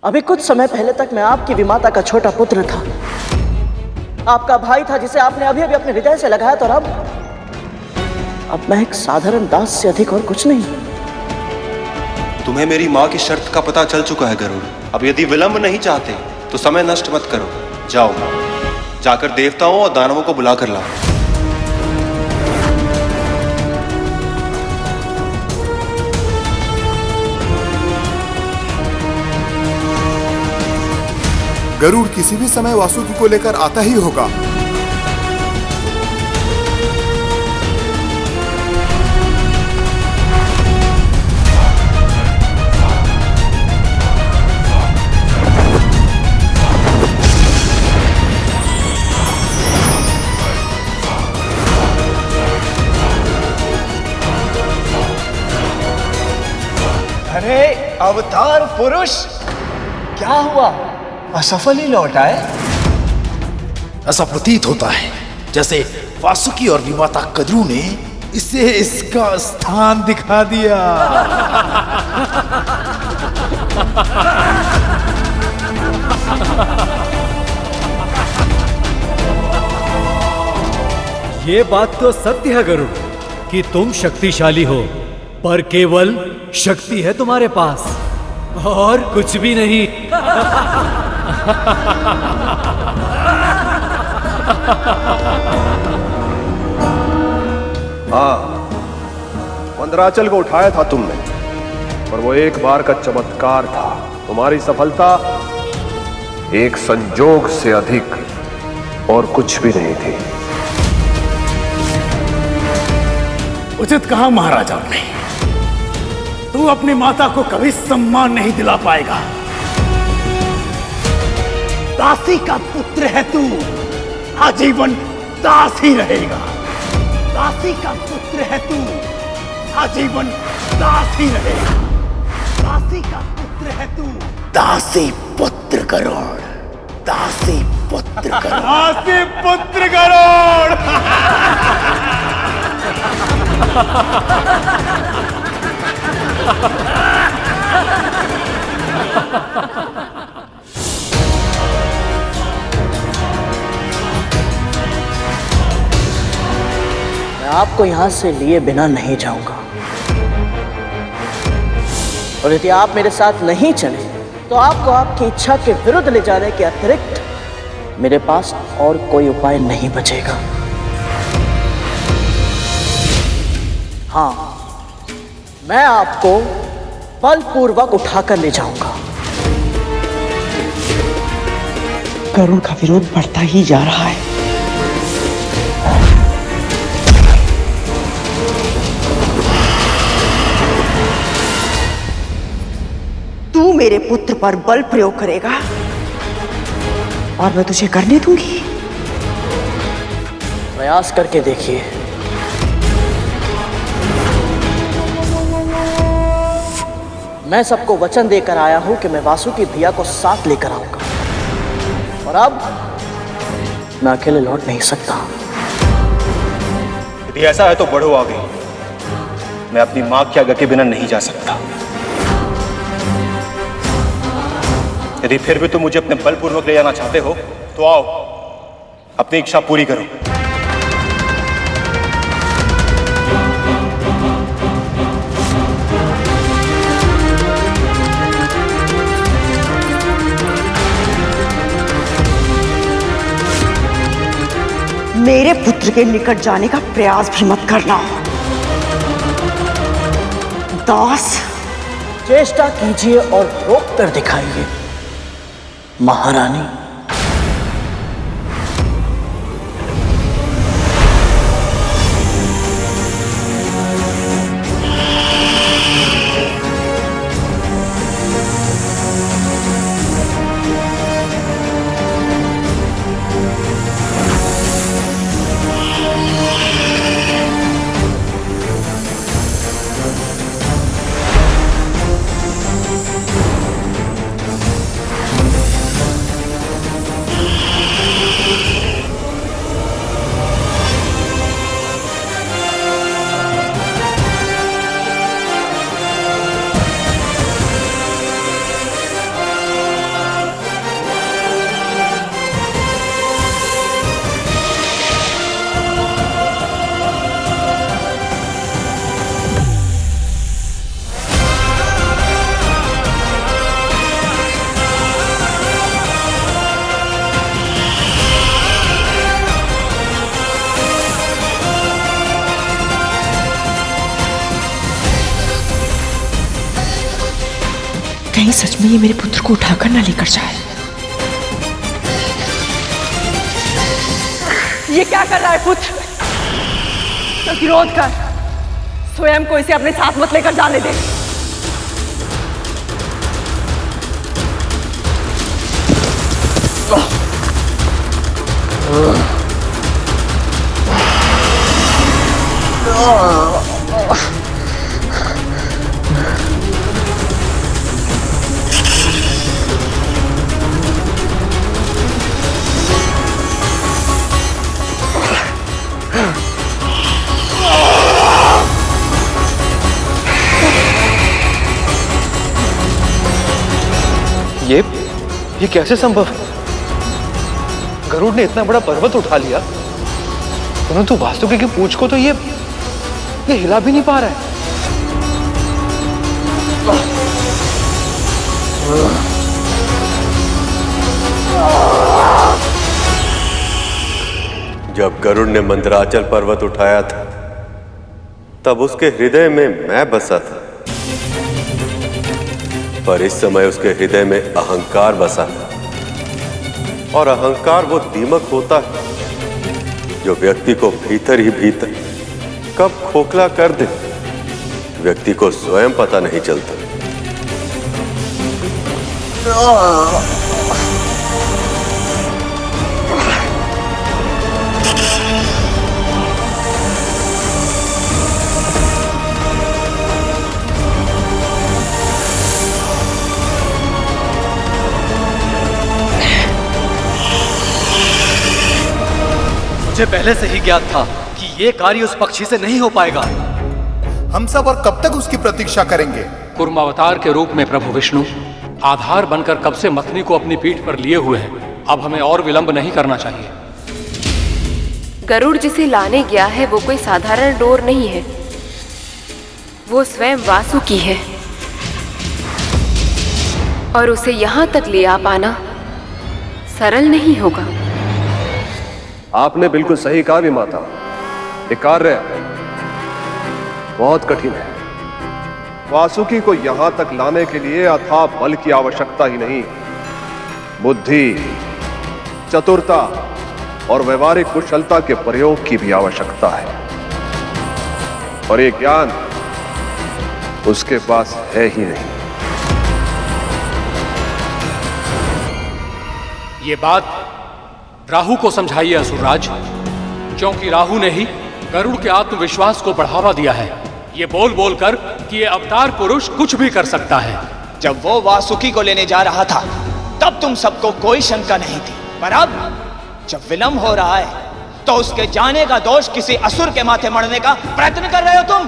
अभी कुछ समय पहले तक मैं आपकी विमाता का छोटा पुत्र था, आपका भाई था जिसे आपने अभी अभी अपने हृदय से लगाया, तो अब मैं एक साधारण दास से अधिक और कुछ नहीं। तुम्हें मेरी माँ की शर्त का पता चल चुका है गरुड़। अब यदि विलंब नहीं चाहते तो समय नष्ट मत करो। जाओ, जाकर देवताओं और दानवों को बुला कर लाओ। गरुड़ किसी भी समय वासुकी को लेकर आता ही होगा। अरे अवतार पुरुष, क्या हुआ? असफल ही लौट आए? ऐसा प्रतीत होता है जैसे वासुकी और विमाता कद्रू ने इसे इसका स्थान दिखा दिया। ये बात तो सत्य है गरुड़ कि तुम शक्तिशाली हो, पर केवल शक्ति है तुम्हारे पास और कुछ भी नहीं। हाँ, मंदराचल को उठाया था तुमने, पर वो एक बार का चमत्कार था। तुम्हारी सफलता एक संजोग से अधिक और कुछ भी नहीं थी। उचित कहा महाराजा ने। तू अपनी माता को कभी सम्मान नहीं दिला पाएगा। दासी का पुत्र है तू, आजीवन दास ही रहेगा। दासी का पुत्र है तू, आजीवन दास ही रहेगा। दासी का पुत्र है तू, दासी पुत्र गरुड़, दासी पुत्र गरुड़, दासी पुत्र गरुड़। मैं आपको यहां से लिए बिना नहीं जाऊंगा, और यदि आप मेरे साथ नहीं चले तो आपको आपकी इच्छा के विरुद्ध ले जाने के अतिरिक्त मेरे पास और कोई उपाय नहीं बचेगा। हाँ, मैं आपको बलपूर्वक उठाकर ले जाऊंगा। गरुड़ का विरोध बढ़ता ही जा रहा है। तू मेरे पुत्र पर बल प्रयोग करेगा और मैं तुझे करने दूंगी। प्रयास करके देखिए। मैं सबको वचन देकर आया हूं कि मैं वासुकी भैया को साथ लेकर आऊंगा, और अब मैं अकेले लौट नहीं सकता। यदि ऐसा है तो बढ़ो आगे। मैं अपनी मां की आज्ञा के बिना नहीं जा सकता। यदि फिर भी तुम मुझे अपने बलपूर्वक ले जाना चाहते हो तो आओ, अपनी इच्छा पूरी करो। मेरे पुत्र के निकट जाने का प्रयास भी मत करना। दास, चेष्टा कीजिए और रोक कर दिखाइए महारानी। में ये मेरे पुत्र को उठाकर न लेकर जाए। ये क्या कर रहा है पुत्र? प्रतिरोध कर, स्वयं को इसे अपने साथ मत लेकर जाने दे। ये कैसे संभव है? गरुड़ ने इतना बड़ा पर्वत उठा लिया, परंतु वासुकी की पूंछ को तो ये हिला भी नहीं पा रहा है। जब गरुड़ ने मंदराचल पर्वत उठाया था, तब उसके हृदय में मैं बसा था, पर इस समय उसके हृदय में अहंकार बसा है। और अहंकार वो दीमक होता है जो व्यक्ति को भीतर ही भीतर कब खोखला कर दे, व्यक्ति को स्वयं पता नहीं चलता। मुझे पहले से ही ज्ञात था कि ये कार्य उस पक्षी से नहीं हो पाएगा। हम सब और कब तक उसकी प्रतीक्षा करेंगे? कूर्मावतार के रूप में प्रभु विष्णु आधार बनकर कब से मथनी को अपनी पीठ पर लिए हुए हैं। अब हमें और विलंब नहीं करना चाहिए। गरुड़ जिसे लाने गया है वो कोई साधारण डोर नहीं है, वो स्वयं वासुकी है, और उसे यहाँ तक ले आ पाना सरल नहीं होगा। आपने बिल्कुल सही कहा विमाता, ये कार्य बहुत कठिन है। वासुकी को यहां तक लाने के लिए अथाह बल की आवश्यकता ही नहीं, बुद्धि, चतुरता और व्यवहारिक कुशलता के प्रयोग की भी आवश्यकता है, और ये ज्ञान उसके पास है ही नहीं। ये बात राहु को समझाइए असुरराज, क्योंकि राहु ने ही गरुड़ के आत्मविश्वास को बढ़ावा दिया है, ये बोल बोल कर कि ये अवतार पुरुष कुछ भी कर सकता है। जब वो वासुकी को लेने जा रहा था तब तुम सबको कोई शंका नहीं थी, पर अब जब विलंब हो रहा है तो उसके जाने का दोष किसी असुर के माथे मढ़ने का प्रयत्न कर रहे हो तुम।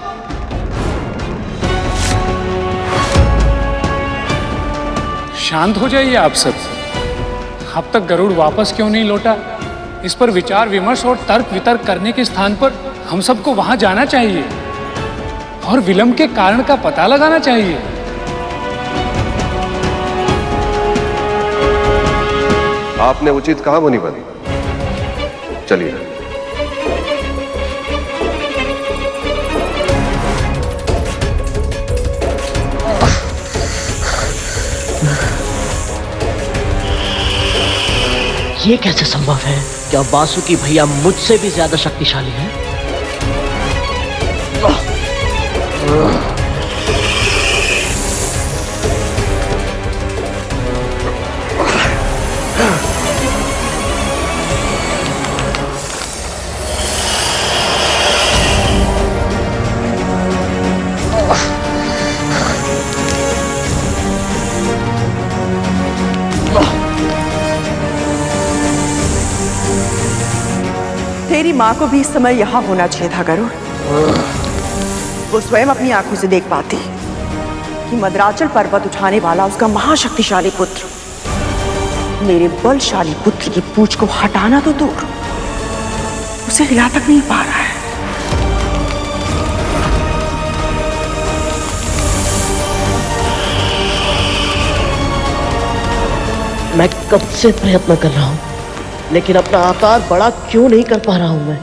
शांत हो जाइए आप सब। अब तक गरुड़ वापस क्यों नहीं लौटा, इस पर विचार विमर्श और तर्क वितर्क करने के स्थान पर हम सबको वहां जाना चाहिए और विलंब के कारण का पता लगाना चाहिए। आपने उचित कहा मुनिवर, चलिए। ये कैसे संभव है? क्या वासुकी भैया मुझसे भी ज्यादा शक्तिशाली हैं? तेरी माँ को भी इस समय यहाँ होना चाहिए था गरुड़। वो स्वयं अपनी आंखों से देख पाती कि मंदराचल पर्वत उठाने वाला उसका महाशक्तिशाली पुत्र मेरे बलशाली पुत्र की पूंछ को हटाना तो दूर, उसे हिला तक नहीं पा रहा है। मैं कब से प्रयत्न कर रहा हूं, लेकिन अपना आकार बड़ा क्यों नहीं कर पा रहा हूं मैं?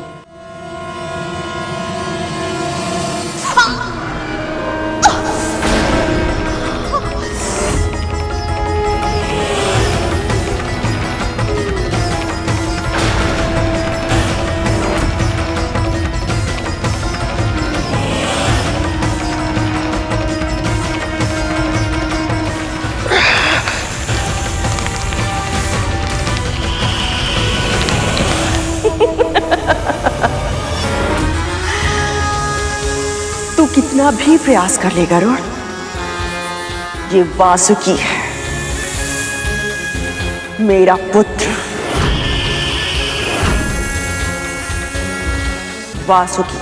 कितना भी प्रयास कर ले गरुड़, ये वासुकी है, मेरा पुत्र वासुकी।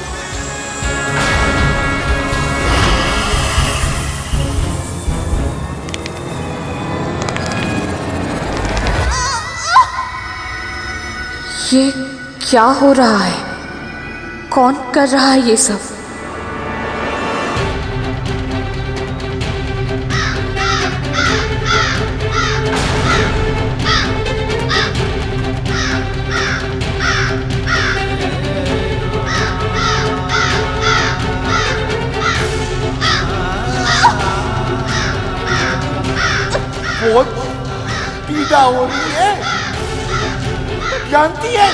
ये क्या हो रहा है? कौन कर रहा है ये सब? बहुत पीड़ा हो रही है। जानती है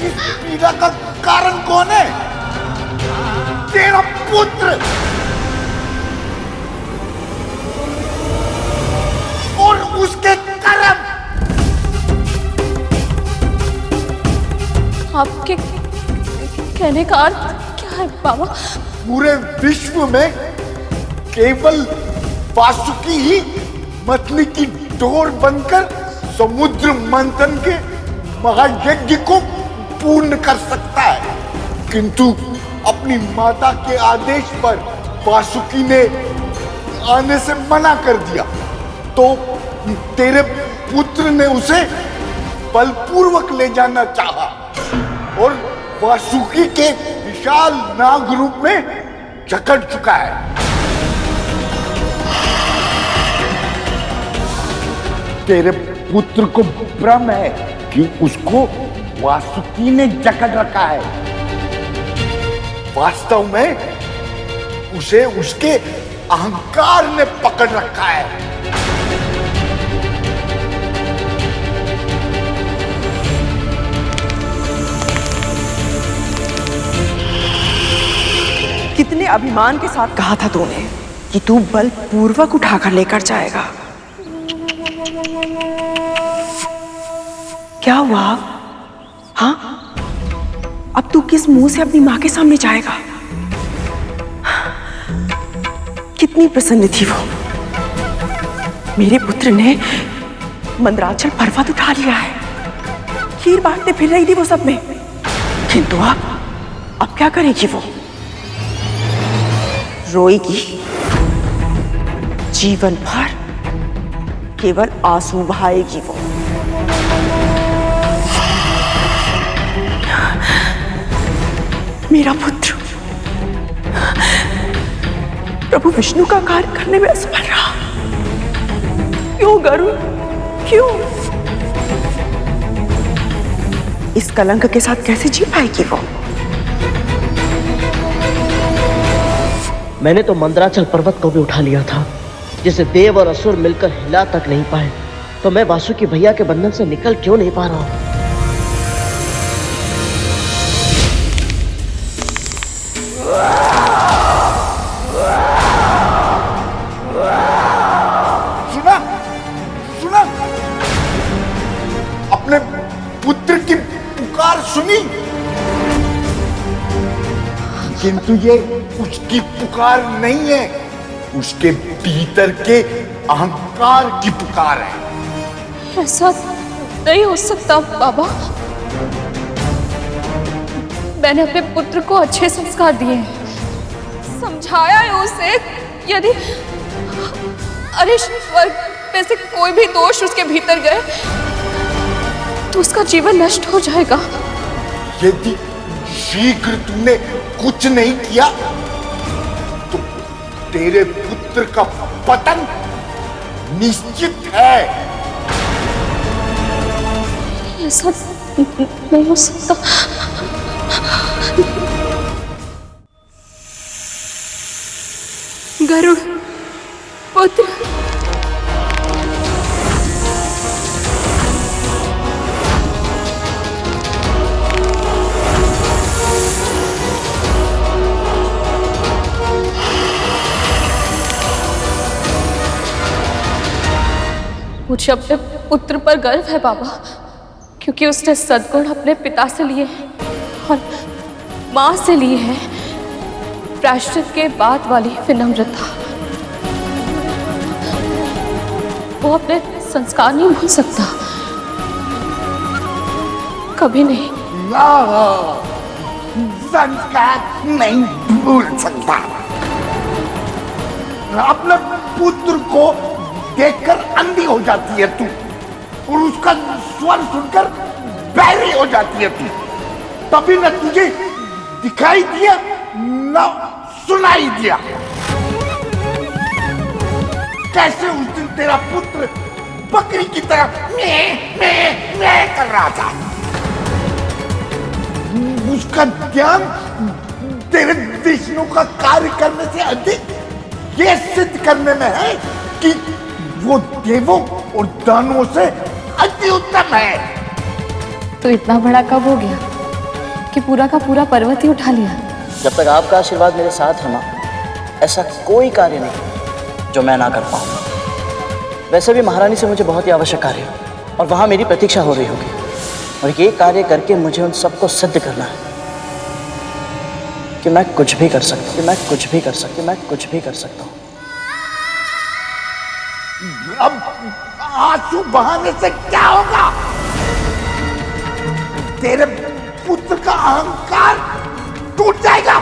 इस पीड़ा का कारण कौन है? तेरा पुत्र और उसके कर्म। आपके कहने का अर्थ क्या है बाबा? पूरे विश्व में केवल वासुकी ही मछली की डोर बनकर समुद्र मंथन के महायज्ञ को पूर्ण कर सकता है, किंतु अपनी माता के आदेश पर वासुकी ने आने से मना कर दिया, तो तेरे पुत्र ने उसे बलपूर्वक ले जाना चाहा और वासुकी के विशाल नाग रूप में जकड़ चुका है। तेरे पुत्र को भ्रम है कि उसको वासुकी ने जकड़ रखा है। वास्तव में उसे उसके अहंकार ने पकड़ रखा है। कितने अभिमान के साथ कहा था तूने कि तू बलपूर्वक उठाकर लेकर जाएगा। क्या हुआ? हाँ, अब तू किस मुंह से अपनी मां के सामने जाएगा? कितनी प्रसन्न थी वो। मेरे पुत्र ने मंदराचल पर्वत उठा लिया है, खीर बांटते फिर रही थी वो सब में, किंतु अब क्या करेगी वो? रोएगी जीवन भर, केवल आंसू बहाएगी वो। मेरा पुत्र प्रभु विष्णु का कार्य करने में असफल रहा। क्यों गरुड़, क्यों? इस कलंक के साथ कैसे जी पाएगी वो? मैंने तो मंदराचल पर्वत को भी उठा लिया था, जिसे देव और असुर मिलकर हिला तक नहीं पाए, तो मैं वासुकी भैया के बंधन से निकल क्यों नहीं पा रहा हूं? सुना, सुना, अपने पुत्र की पुकार सुनी, किंतु ये उसकी पुकार नहीं है, उसके भीतर के अहंकार की पुकार है। ऐसा नहीं हो सकता बाबा। मैंने अपने पुत्र को अच्छे संस्कार दिए हैं, समझाया है उसे, यदि अरे स्वर्ग में से कोई भी दोष उसके भीतर गए तो उसका जीवन नष्ट हो जाएगा। यदि शीघ्र तुमने कुछ नहीं किया तो तेरे पुत्र का पतन निश्चित है। ऐसा नहीं हो सकता। गरुड़ पुत्र, मुझे अपने पुत्र पर गर्व है बाबा, क्योंकि उसने सद्गुण अपने पिता से लिए हैं और मां से लिए हैं। प्रायश्चित के बाद वाली विनम्रता। वो अपने संस्कार नहीं भूल सकता, कभी नहीं। संस्कार नहीं भूल सकता। अपने पुत्र को देखकर अंधी हो जाती है तू, और उसका स्वर सुनकर बैरी हो जाती है तू। तभी न तुझे दिखाई दिया न सुनाई दिया। कैसे उस दिन तेरा पुत्र बकरी की तरह मैं कर रहा था। उसका ध्यान तेरे विष्णु का कार्य करने से अधिक ये सिद्ध करने में है कि वो देवों और दानवों से अति उत्तम है। तो इतना बड़ा कब हो गया कि पूरा का पूरा पर्वत ही उठा लिया? जब तक आपका आशीर्वाद मेरे साथ है माँ, ऐसा कोई कार्य नहीं जो मैं ना कर पाऊंगा। वैसे भी महारानी से मुझे बहुत ही आवश्यक कार्य है और वहां मेरी प्रतीक्षा हो रही होगी, और ये कार्य करके मुझे उन सबको सिद्ध करना है कि मैं कुछ भी कर सकता हूँ, कि मैं कुछ भी कर सकता हूँ, मैं कुछ भी कर सकता हूँ। अब आंसू बहाने से क्या होगा? तेरे पुत्र का अहंकार टूट जाएगा।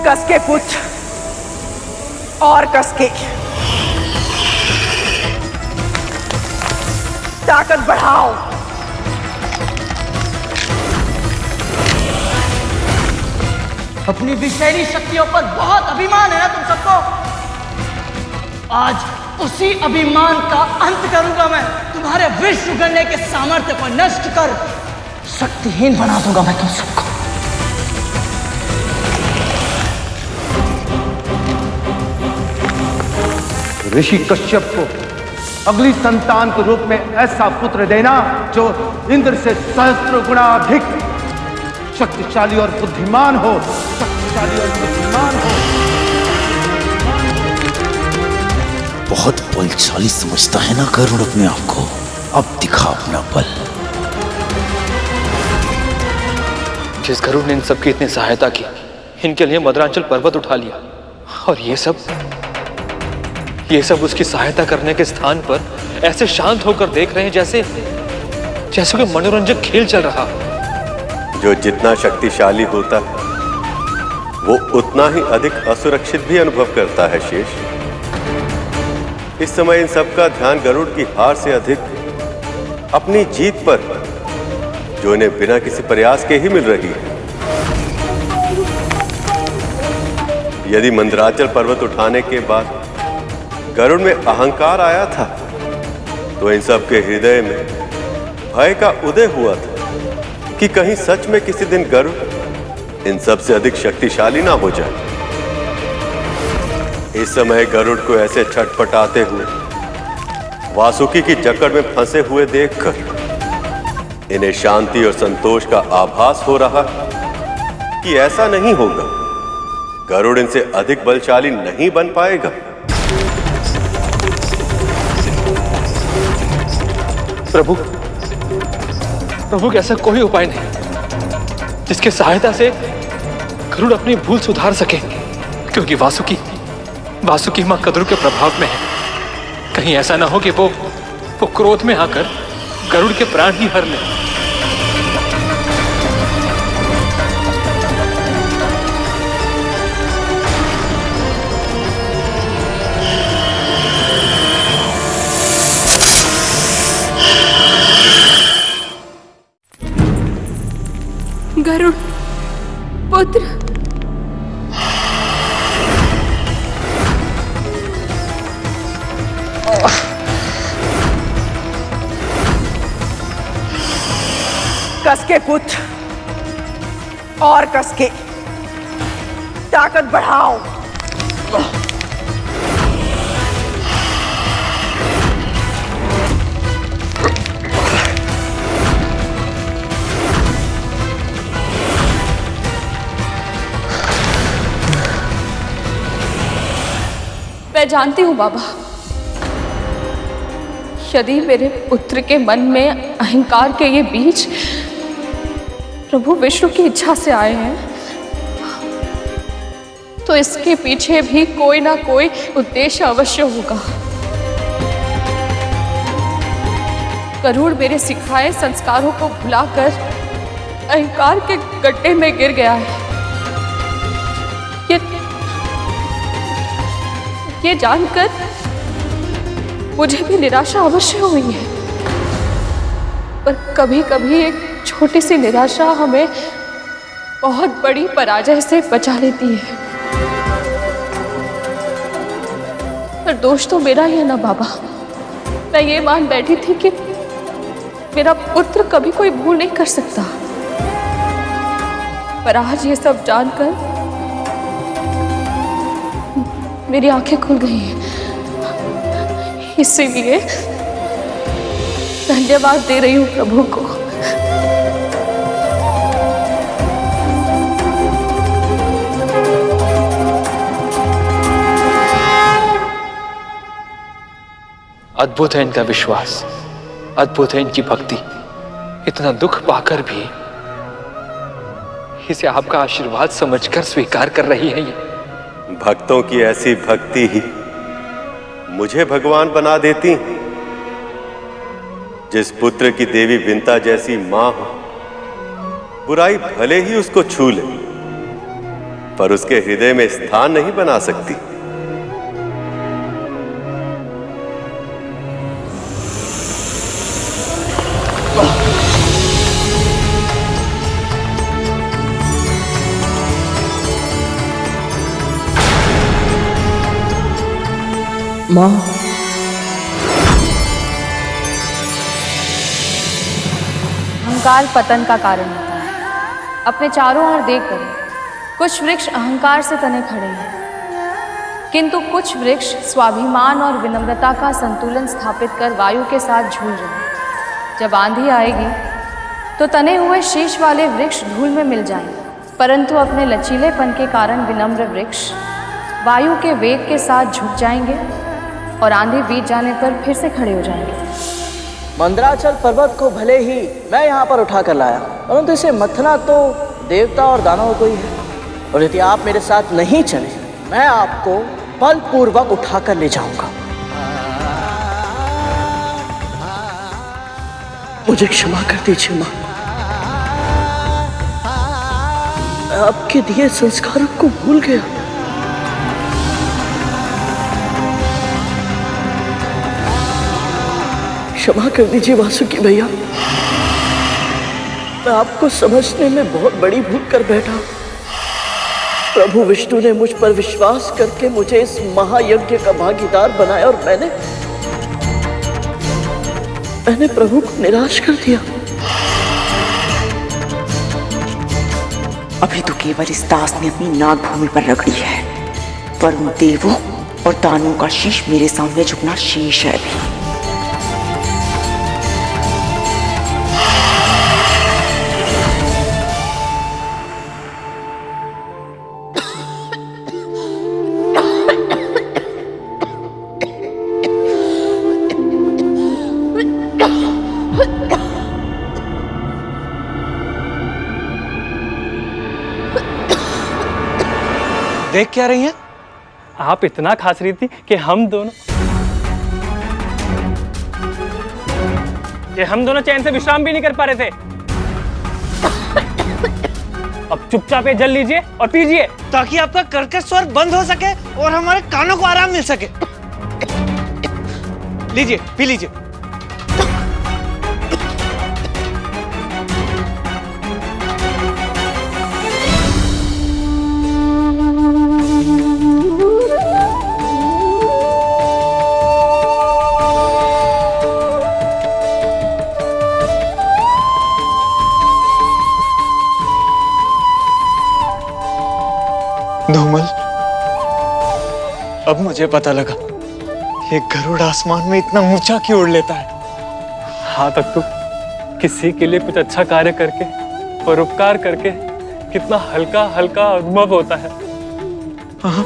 कस के पुत्र और कस के ताकत बढ़ाओ। अपनी विषैली शक्तियों पर बहुत अभिमान है ना तुम सबको। आज उसी अभिमान का अंत करूंगा मैं। तुम्हारे विश्व गणने के सामर्थ्य को नष्ट कर शक्तिहीन बना दूंगा मैं तुम सबको। ऋषि कश्यप को अगली संतान के रूप में ऐसा पुत्र देना जो इंद्र से सहस्त्र गुणा अधिक शक्तिशाली और बुद्धिमान हो, शक्तिशाली और बुद्धिमान हो। बहुत बलशाली समझता है ना गरुड़ अपने आप को। अब दिखा अपना बल। जिस गरुड़ ने इन सबकी इतनी सहायता की, इनके लिए मदरांचल पर्वत उठा लिया, और ये सब उसकी सहायता करने के स्थान पर ऐसे शांत होकर देख रहे हैं जैसे कोई मनोरंजक खेल चल रहा। जो जितना शक्तिशाली होता है वो उतना ही अधिक असुरक्षित भी अनुभव करता है शेष। इस समय इन सबका ध्यान गरुड़ की हार से अधिक अपनी जीत पर, जो इन्हें बिना किसी प्रयास के ही मिल रही है। यदि मंदराचल पर्वत उठाने के बाद गरुड़ में अहंकार आया था, तो इन सब के हृदय में भय का उदय हुआ था कि कहीं सच में किसी दिन गरुड़ इन सब से अधिक शक्तिशाली ना हो जाए। इस समय गरुड़ को ऐसे छटपटाते हुए, वासुकी की जकड़ में फंसे हुए देखकर इन्हें शांति और संतोष का आभास हो रहा कि ऐसा नहीं होगा, गरुड़ इनसे अधिक बलशाली नहीं बन पाएगा। प्रभु के ऐसा कोई उपाय नहीं जिसके सहायता से गरुड़ अपनी भूल सुधार सके, क्योंकि वासुकी मां गरुड़ के प्रभाव में है। कहीं ऐसा ना हो कि वो क्रोध में आकर गरुड़ के प्राण ही हर ले। गरुड़ पुत्र, कस के पुत्र और कस के ताकत बढ़ाओ। मैं जानती हूँ बाबा, यदि मेरे पुत्र के मन में अहंकार के ये बीज प्रभु विष्णु की इच्छा से आए हैं, तो इसके पीछे भी कोई ना कोई उद्देश्य अवश्य होगा। गरुड़ मेरे सिखाए संस्कारों को भुलाकर अहंकार के गड्ढे में गिर गया है। ये जानकर मुझे भी निराशा अवश्य हुई है, पर कभी कभी एक छोटी सी निराशा हमें बहुत बड़ी पराजय से बचा लेती है। पर दोष तो मेरा ही है ना बाबा। मैं ये मान बैठी थी कि मेरा पुत्र कभी कोई भूल नहीं कर सकता, पर आज ये सब जानकर मेरी आंखें खुल गई हैं। इसीलिए धन्यवाद दे रही हूं प्रभु को। अद्भुत है इनका विश्वास, अद्भुत है इनकी भक्ति। इतना दुख पाकर भी इसे आपका आशीर्वाद समझकर स्वीकार कर रही है। ये भक्तों की ऐसी भक्ति ही मुझे भगवान बना देती। जिस पुत्र की देवी विंता जैसी मां हो, बुराई भले ही उसको छू ले, पर उसके हृदय में स्थान नहीं बना सकती। माँ, अहंकार पतन का कारण होता है। अपने चारों ओर देखकर कुछ वृक्ष अहंकार से तने खड़े हैं, किंतु कुछ वृक्ष स्वाभिमान और विनम्रता का संतुलन स्थापित कर वायु के साथ झूल रहे हैं। जब आंधी आएगी तो तने हुए शीश वाले वृक्ष धूल में मिल जाएंगे, परंतु अपने लचीलेपन के कारण विनम्र वृक्ष वायु के वेग के साथ झुक जाएंगे और आंधी बीत जाने पर फिर से खड़े हो जाएंगे। मंदराचल पर्वत को भले ही मैं यहाँ पर उठा कर लाया, परंतु इसे मथना तो देवता और दानवों को ही है। और यदि आप मेरे साथ नहीं चले, मैं आपको बलपूर्वक उठा कर ले जाऊंगा। मुझे क्षमा कर दीजिए माँ, मैं आपके दिए संस्कारों को भूल गया। क्षमा कर दीजिए वासुकी भैया, मैं आपको समझने में बहुत बड़ी भूल कर बैठा। प्रभु विष्णु ने मुझ पर विश्वास करके मुझे इस महायज्ञ का भागीदार बनाया और मैंने प्रभु को निराश कर दिया। अभी तो केवल इस दास ने अपनी नाग भूमि पर रगड़ी है, पर उन देवों और दानवों का शीश मेरे सामने झुकना शीश है अभी। देख क्या रही हैं? आप इतना खास रही थी कि हम दोनों चैन से विश्राम भी नहीं कर पा रहे थे। अब चुपचाप ये जल लीजिए और पीजिए, ताकि आपका कर्कश स्वर बंद हो सके और हमारे कानों को आराम मिल सके। लीजिए, पी लीजिए। धूमल, अब मुझे पता लगा ये गरुड़ आसमान में इतना ऊंचा क्यों उड़ लेता है। हाँ तक तो किसी के लिए कुछ अच्छा कार्य करके और उपकार करके कितना हल्का हल्का अनुभव होता है। हाँ,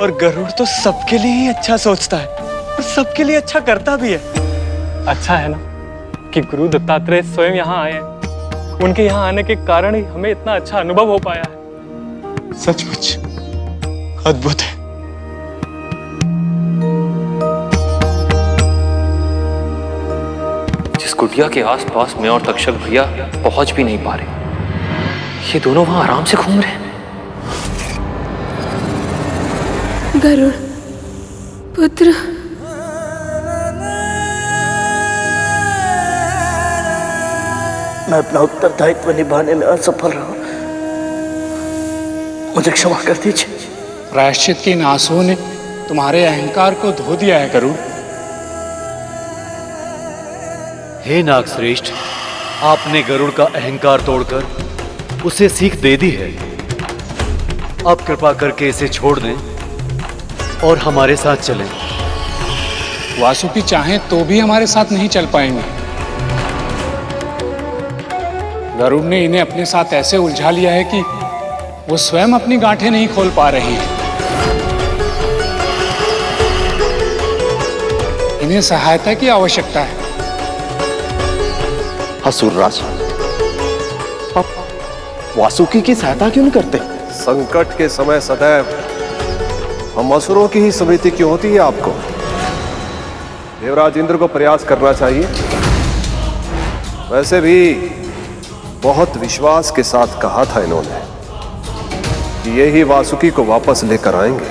और गरुड़ तो सबके लिए ही अच्छा सोचता है और सबके लिए अच्छा करता भी है। अच्छा है ना कि गुरु दत्तात्रेय स्वयं यहाँ आए हैं। उनके यहाँ आने के कारण ही हमें इतना अच्छा अनुभव हो पाया है। सचमुच अद्भुत है। जिस कुटिया के आसपास मैं और तक्षक भैया पहुंच भी नहीं पा रहे, ये दोनों वहां आराम से घूम रहे हैं। गरुड़ पुत्र, मैं अपना उत्तरदायित्व निभाने में असफल रहा, मुझे क्षमा कर दीजिए। प्रायश्चित के इन आंसुओं ने तुम्हारे अहंकार को धो दिया है गरुड़। हे नागश्रेष्ठ, आपने गरुड़ का अहंकार तोड़कर उसे सीख दे दी है। अब कृपा करके इसे छोड़ दें और हमारे साथ चलें। वासुकी चाहें तो भी हमारे साथ नहीं चल पाएंगे। गरुड़ ने इन्हें अपने साथ ऐसे उलझा लिया है कि वो स्वयं अपनी गांठें नहीं खोल पा रहे हैं। इन्हें सहायता की आवश्यकता है। असुरराज, आप वासुकी की सहायता क्यों नहीं करते? संकट के समय सदैव हम असुरों की ही स्मृति क्यों होती है आपको? देवराज इंद्र को प्रयास करना चाहिए। वैसे भी बहुत विश्वास के साथ कहा था इन्होंने कि ये ही वासुकी को वापस लेकर आएंगे।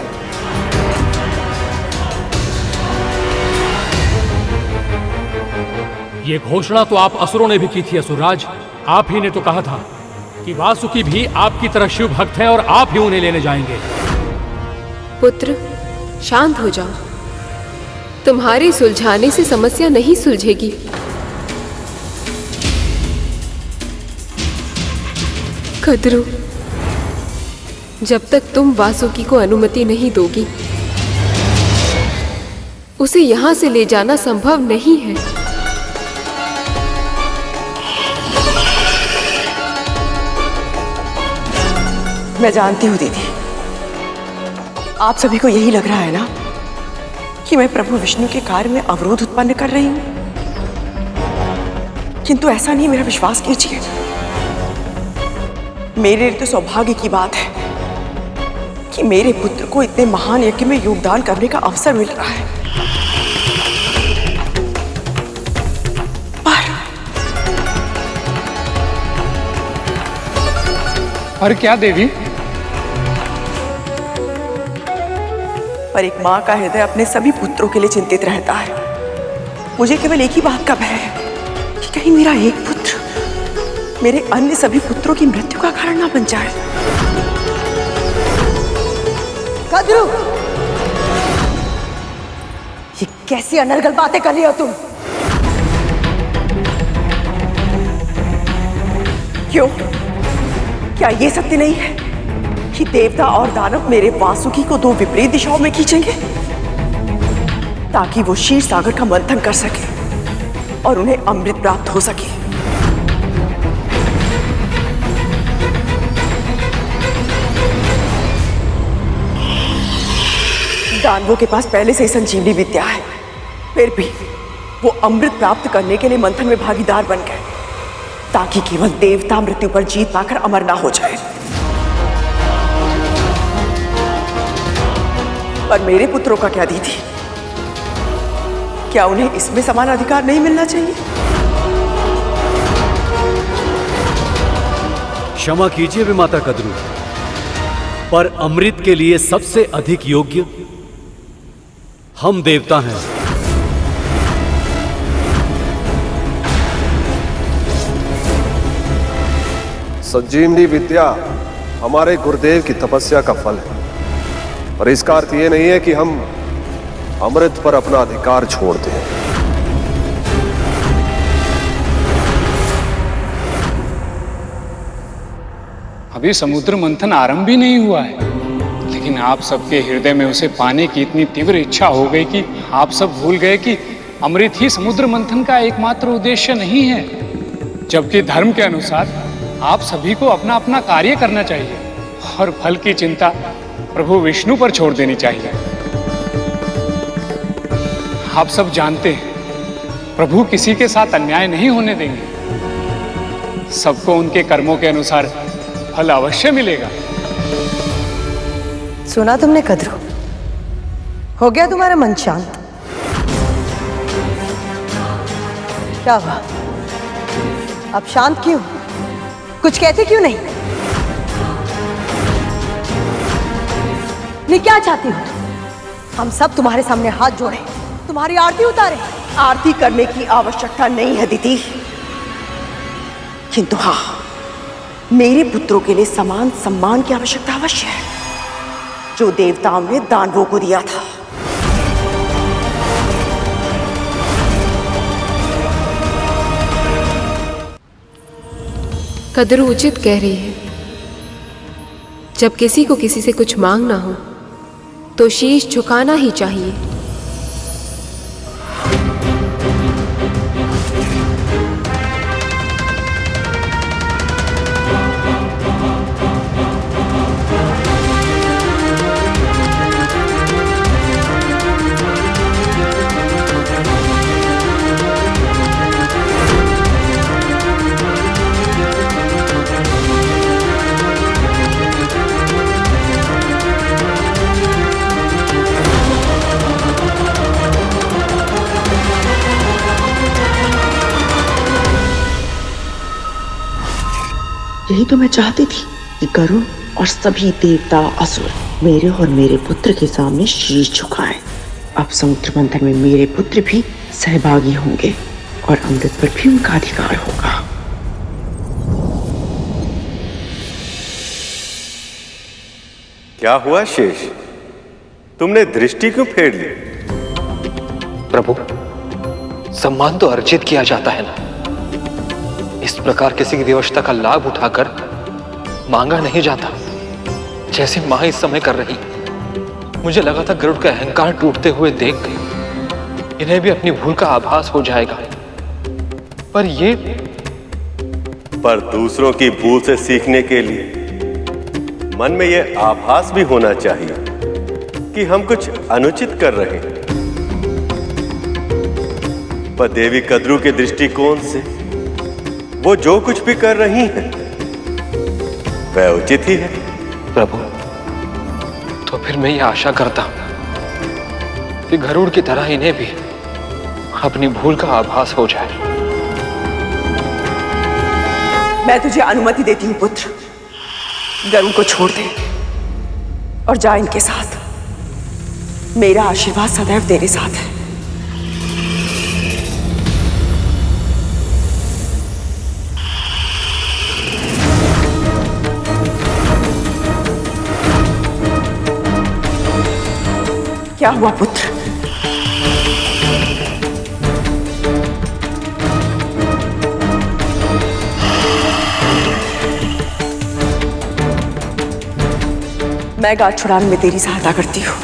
ये घोषणा तो आप असुरों ने भी की थी असुरराज। आप ही ने तो कहा था कि वासुकी भी आपकी तरह शिव भक्त है और आप ही उन्हें लेने जाएंगे। पुत्र शांत हो जाओ, तुम्हारे सुलझाने से समस्या नहीं सुलझेगी। कद्रू, जब तक तुम वासुकी को अनुमति नहीं दोगी, उसे यहां से ले जाना संभव नहीं है। मैं जानती हूँ दीदी, आप सभी को यही लग रहा है ना कि मैं प्रभु विष्णु के कार्य में अवरोध उत्पन्न कर रही हूं, किंतु ऐसा नहीं, मेरा विश्वास कीजिए। मेरे लिए तो सौभाग्य की बात है कि मेरे पुत्र को इतने महान यज्ञ में योगदान करने का अवसर मिल रहा है। पर क्या देवी? पर एक माँ का हृदय अपने सभी पुत्रों के लिए चिंतित रहता है। मुझे केवल एक ही बात का भय है कि कहीं मेरा एक पुत्र मेरे अन्य सभी पुत्रों की मृत्यु का कारण ना बन जाए। कद्रू, ये कैसी अनर्गल बातें कर रही हो तुम? क्यों? क्या ये सत्य नहीं है कि देवता और दानव मेरे वासुकी को दो विपरीत दिशाओं में खींचेंगे ताकि वो क्षीर सागर का मंथन कर सके और उन्हें अमृत प्राप्त हो सके? दानवों के पास पहले से ही संजीवनी विद्या है, फिर भी वो अमृत प्राप्त करने के लिए मंथन में भागीदार बन गए ताकि केवल देवता मृत्यु पर जीत पाकर अमर ना हो जाए। पर मेरे पुत्रों का क्या दीदी? क्या उन्हें इसमें समान अधिकार नहीं मिलना चाहिए? क्षमा कीजिए विमाता कद्रू, पर अमृत के लिए सबसे अधिक योग्य हम देवता हैं। संजीवनी विद्या हमारे गुरुदेव की तपस्या का फल है, और इसका अर्थ ये नहीं है कि हम अमृत पर अपना अधिकार छोड़ दें। अभी समुद्र मंथन आरंभ भी नहीं हुआ है, लेकिन आप सबके हृदय में उसे पाने की इतनी तीव्र इच्छा हो गई कि आप सब भूल गए कि अमृत ही समुद्र मंथन का एकमात्र उद्देश्य नहीं है, जबकि धर्म के अनुसार आप सभी को अपना अपना कार्य करना चाहिए और फल की चिंता प्रभु विष्णु पर छोड़ देनी चाहिए। आप सब जानते हैं प्रभु किसी के साथ अन्याय नहीं होने देंगे। सबको उनके कर्मों के अनुसार फल अवश्य मिलेगा। सुना तुमने कद्रू? हो गया तुम्हारा मन शांत? क्या हुआ? अब शांत क्यों? कुछ कहते क्यों नहीं? क्या चाहती हो तुम? हम सब तुम्हारे सामने हाथ जोड़े, तुम्हारी आरती उतारे। आरती करने की आवश्यकता नहीं है दीदी, किंतु हाँ, मेरे पुत्रों के लिए समान सम्मान की आवश्यकता अवश्य है, जो देवताओं ने दानवों को दिया था। कद्रू उचित कह रही है। जब किसी को किसी से कुछ मांगना हो तो शीश झुकाना ही चाहिए। यही तो मैं चाहती थी कि गरुड़ और सभी देवता असुर मेरे और मेरे पुत्र के सामने शीश झुकाएं। अब समुद्र मंथन में मेरे पुत्र भी सहभागी होंगे और अमृत पर भी उनका अधिकार होगा। क्या हुआ शेष? तुमने दृष्टि क्यों फेर ली? प्रभु, सम्मान तो अर्जित किया जाता है ना। इस प्रकार किसी की विवशता का लाभ उठाकर मांगा नहीं जाता, जैसे मां इस समय कर रही। मुझे लगा था गरुड़ का अहंकार टूटते हुए देख इन्हें भी अपनी भूल का आभास हो जाएगा, पर दूसरों की भूल से सीखने के लिए मन में यह आभास भी होना चाहिए कि हम कुछ अनुचित कर रहे हैं। पर देवी कद्रू के दृष्टिकोण से वो जो कुछ भी कर रही हैं वह उचित ही है। प्रभु, तो फिर मैं ये आशा करता हूं कि गरुड़ की तरह इन्हें भी अपनी भूल का आभास हो जाए। मैं तुझे अनुमति देती हूँ पुत्र, गरुड़ को छोड़ दे और जा इनके साथ। मेरा आशीर्वाद सदैव तेरे साथ है। क्या हुआ पुत्र? मैं गांठ छुड़ाने में तेरी सहायता करती हूँ।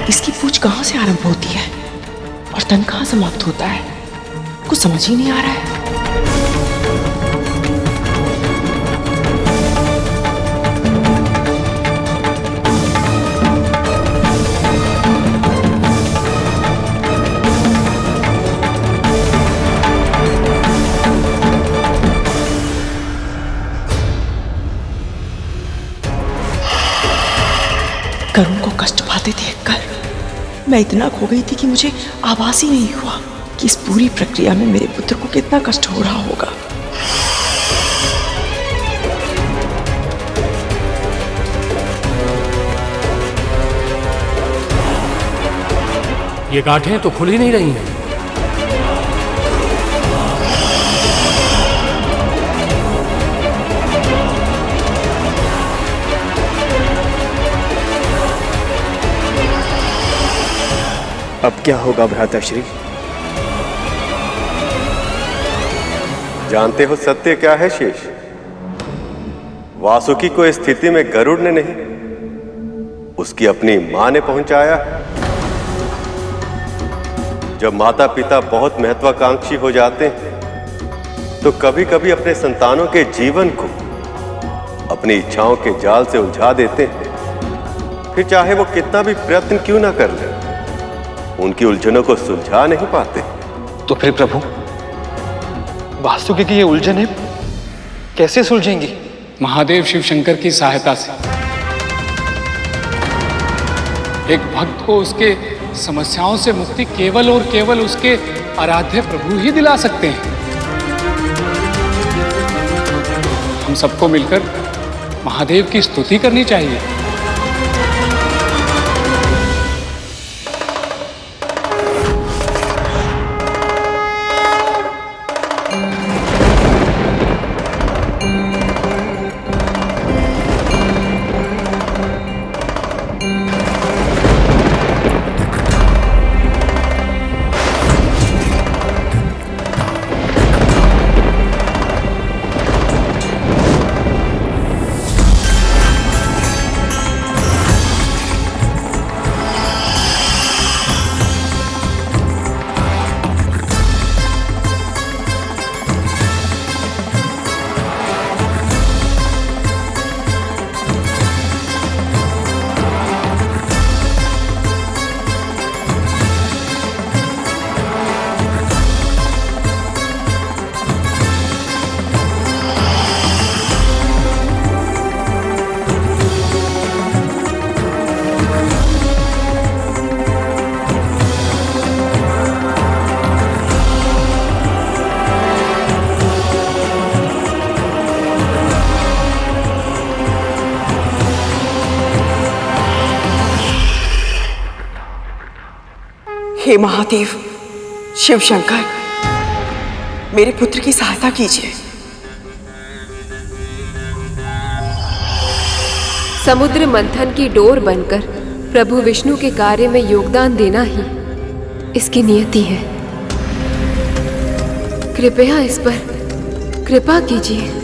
इसकी पूछ कहां से आरंभ होती है और तन कहां समाप्त होता है, कुछ समझ ही नहीं आ रहा है। करुण को कष्ट पाते देखकर मैं इतना खो गई थी कि मुझे आभास ही नहीं हुआ कि इस पूरी प्रक्रिया में मेरे पुत्र को कितना कष्ट हो रहा होगा। ये गांठें तो खुल ही नहीं रही हैं। अब क्या होगा भ्राताश्री? जानते हो सत्य क्या है शेष? वासुकी को इस स्थिति में गरुड़ ने नहीं, उसकी अपनी मां ने पहुंचाया। जब माता पिता बहुत महत्वाकांक्षी हो जाते हैं तो कभी कभी अपने संतानों के जीवन को अपनी इच्छाओं के जाल से उलझा देते हैं। फिर चाहे वो कितना भी प्रयत्न क्यों ना कर ले, उनकी उलझनों को सुलझा नहीं पाते। तो फिर प्रभु, वासुकी की ये उलझनें कैसे सुलझेंगी? महादेव शिव शंकर की सहायता से। एक भक्त को उसके समस्याओं से मुक्ति केवल और केवल उसके आराध्य प्रभु ही दिला सकते हैं। हम सबको मिलकर महादेव की स्तुति करनी चाहिए। हे महादेव शिव शंकर, मेरे पुत्र की सहायता कीजिए। समुद्र मंथन की डोर बनकर प्रभु विष्णु के कार्य में योगदान देना ही इसकी नियति है। कृपया इस पर कृपा कीजिए।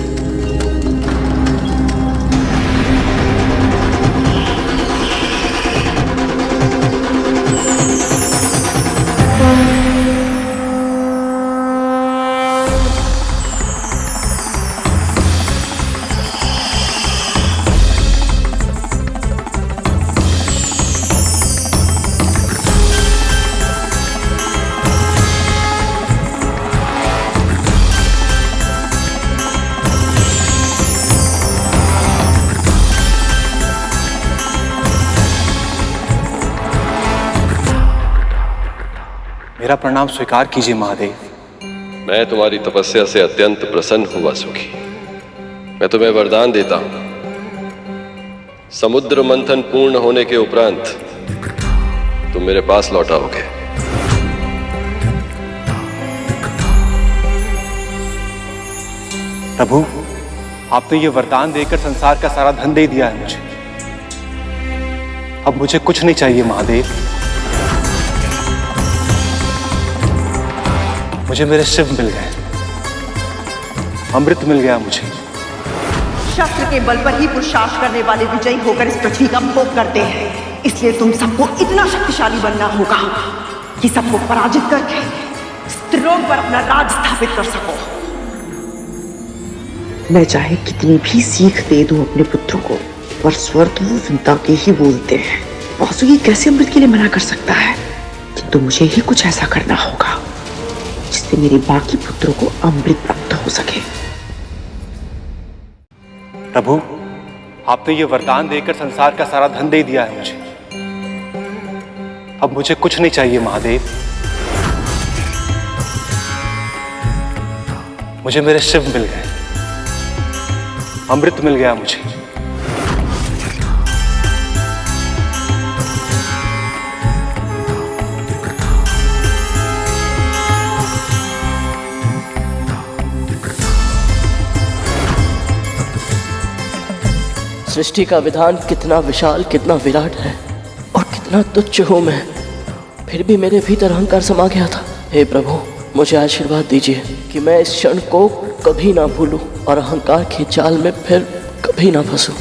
मेरा प्रणाम स्वीकार कीजिए महादेव। मैं तुम्हारी तपस्या से अत्यंत प्रसन्न हूं वासुकी। मैं तुम्हें वरदान देता हूं, समुद्र मंथन पूर्ण होने के उपरांत तुम मेरे पास लौटाओगे। प्रभु, आपने ये वरदान देकर संसार का सारा धन दे दिया है मुझे। अब मुझे कुछ नहीं चाहिए महादेव। मुझे मेरे शिव मिल गए, अमृत मिल गया मुझे। शस्त्र के बल पर ही पुरुषार्थ करने वाले विजयी होकर इस पृथ्वी का भोग करते हैं। इसलिए तुम सबको इतना शक्तिशाली बनना होगा कि सबको पराजित करके स्त्रों पर अपना राज स्थापित कर सको। मैं चाहे कितनी भी सीख दे दूं अपने पुत्रों को, पर स्वर तो वो विंता के ही बोलते हैं। वासुकी कैसे अमृत के लिए मना कर सकता है? तो मुझे ही कुछ ऐसा करना होगा जिससे मेरे बाकी पुत्रों को अमृत प्राप्त हो सके। प्रभु, आपने ये वरदान देकर संसार का सारा धन दे दिया है मुझे। अब मुझे कुछ नहीं चाहिए महादेव। मुझे मेरे शिव मिल गए, अमृत मिल गया मुझे। सृष्टि का विधान कितना विशाल, कितना विराट है और कितना तुच्छ हूं मैं, फिर भी मेरे भीतर अहंकार समा गया था। हे प्रभु, मुझे आशीर्वाद दीजिए कि मैं इस क्षण को कभी ना भूलूं और अहंकार के जाल में फिर कभी ना फंसूं।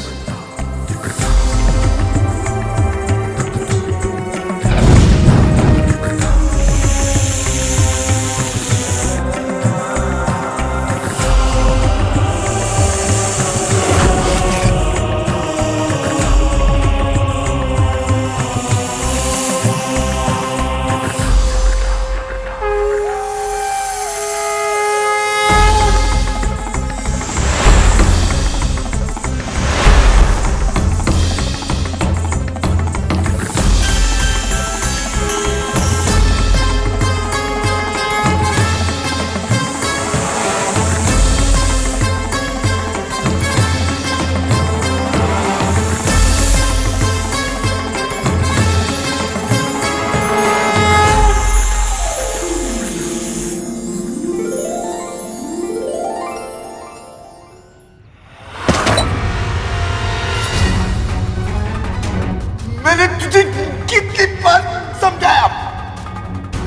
मैंने तुझे कितनी बार समझाया,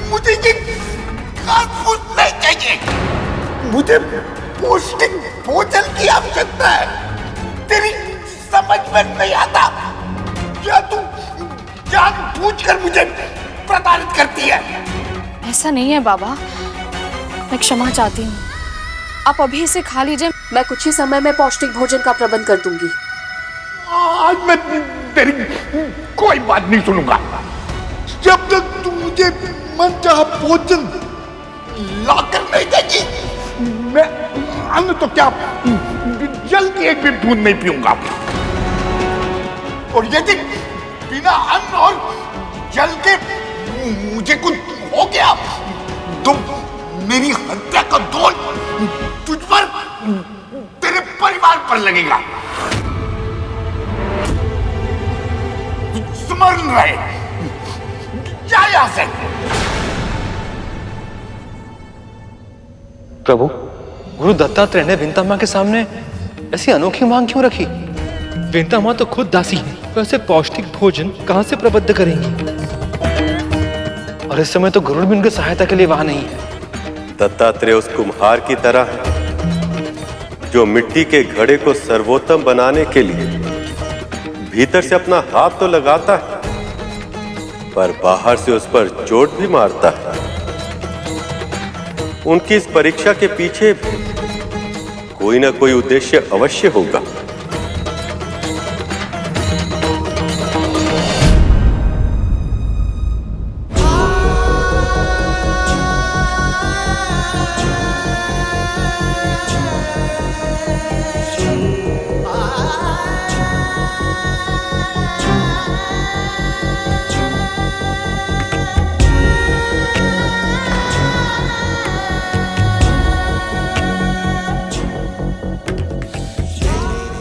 मुझे ये घास-फूस नहीं चाहिए, मुझे पौष्टिक भोजन की आवश्यकता है। तेरी समझ में नहीं आता क्या तू जानबूझकर मुझे प्रताड़ित करती है? ऐसा नहीं है बाबा, मैं क्षमा चाहती हूँ। आप अभी इसे खा लीजिए, मैं कुछ ही समय में पौष्टिक भोजन का प्रबंध कर दूंगी। आज मैं तेरी कोई बात नहीं सुनूंगा। जब तक तू मुझे मनचाहा भोजन लाकर नहीं देगी, मैं अन्न तो क्या जल की एक भी बूंद नहीं पीऊंगा। और यदि बिना अन्न और जल के मुझे कुछ हो गया तो मेरी हत्या का दोष तुझ पर, तेरे परिवार पर लगेगा। स्मरण रहे, जा यहां से। प्रभु, गुरु दत्तात्रेय ने विंता मां के सामने ऐसी अनोखी मांग क्यों रखी? विंता मां तो खुद दासी है, वैसे पौष्टिक भोजन कहां से प्रबंध करेंगी? और इस समय तो गरुड़ भी उनकी सहायता के लिए वहां नहीं है। दत्तात्रेय उस कुम्हार की तरह है जो मिट्टी के घड़े को सर्वोत्तम बनाने के लिए भीतर से अपना हाथ तो लगाता है, पर बाहर से उस पर चोट भी मारता है। उनकी इस परीक्षा के पीछे कोई ना कोई उद्देश्य अवश्य होगा।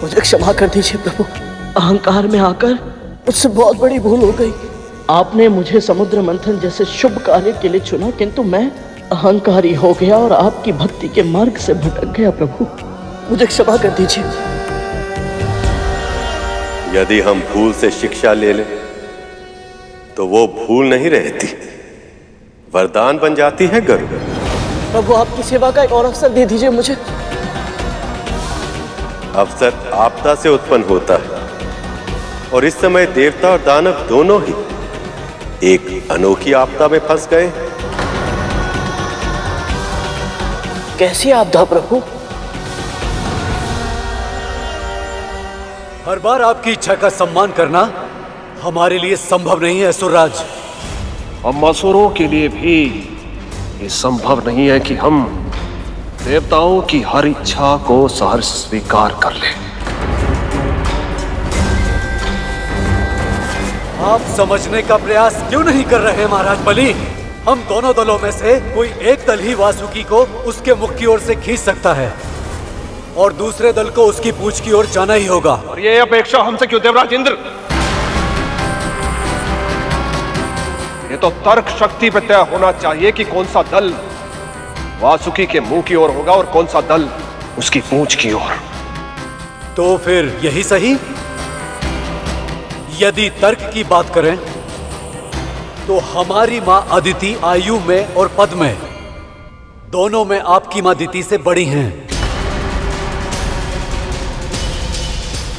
मुझे क्षमा कर दीजिए प्रभु, अहंकार में आकर मुझसे बहुत बड़ी भूल हो गई। आपने मुझे समुद्र मंथन जैसे शुभ कार्य के लिए चुना, किंतु मैं अहंकारी हो गया और आपकी भक्ति के मार्ग से भटक गया। प्रभु मुझे क्षमा कर दीजिए। यदि हम भूल से शिक्षा ले लें तो वो भूल नहीं रहती, वरदान बन जाती है गरुड़। प्रभु आपकी सेवा का एक और अवसर दे दीजिए मुझे। अवसर आपदा से उत्पन्न होता है और इस समय देवता और दानव दोनों ही एक अनोखी आपदा में फंस गए। कैसी आपदा प्रभु? हर बार आपकी इच्छा का सम्मान करना हमारे लिए संभव नहीं है असुरराज। हम असुरों के लिए भी ये संभव नहीं है कि हम देवताओं की हर इच्छा को सहर्ष स्वीकार कर लें। आप समझने का प्रयास क्यों नहीं कर रहे महाराज बलि? हम दोनों दलों में से कोई एक दल ही वासुकी को उसके मुख की ओर से खींच सकता है और दूसरे दल को उसकी पूंछ की ओर जाना ही होगा। और ये अपेक्षा हमसे क्यों देवराज इंद्र? ये तो तर्क शक्ति पे तय होना चाहिए कि कौन सा दल वासुकी के मुंह की ओर होगा और कौन सा दल उसकी पूंछ की ओर। तो फिर यही सही। यदि तर्क की बात करें तो हमारी मां अदिति आयु में और पद में दोनों में आपकी मां दिति से बड़ी हैं।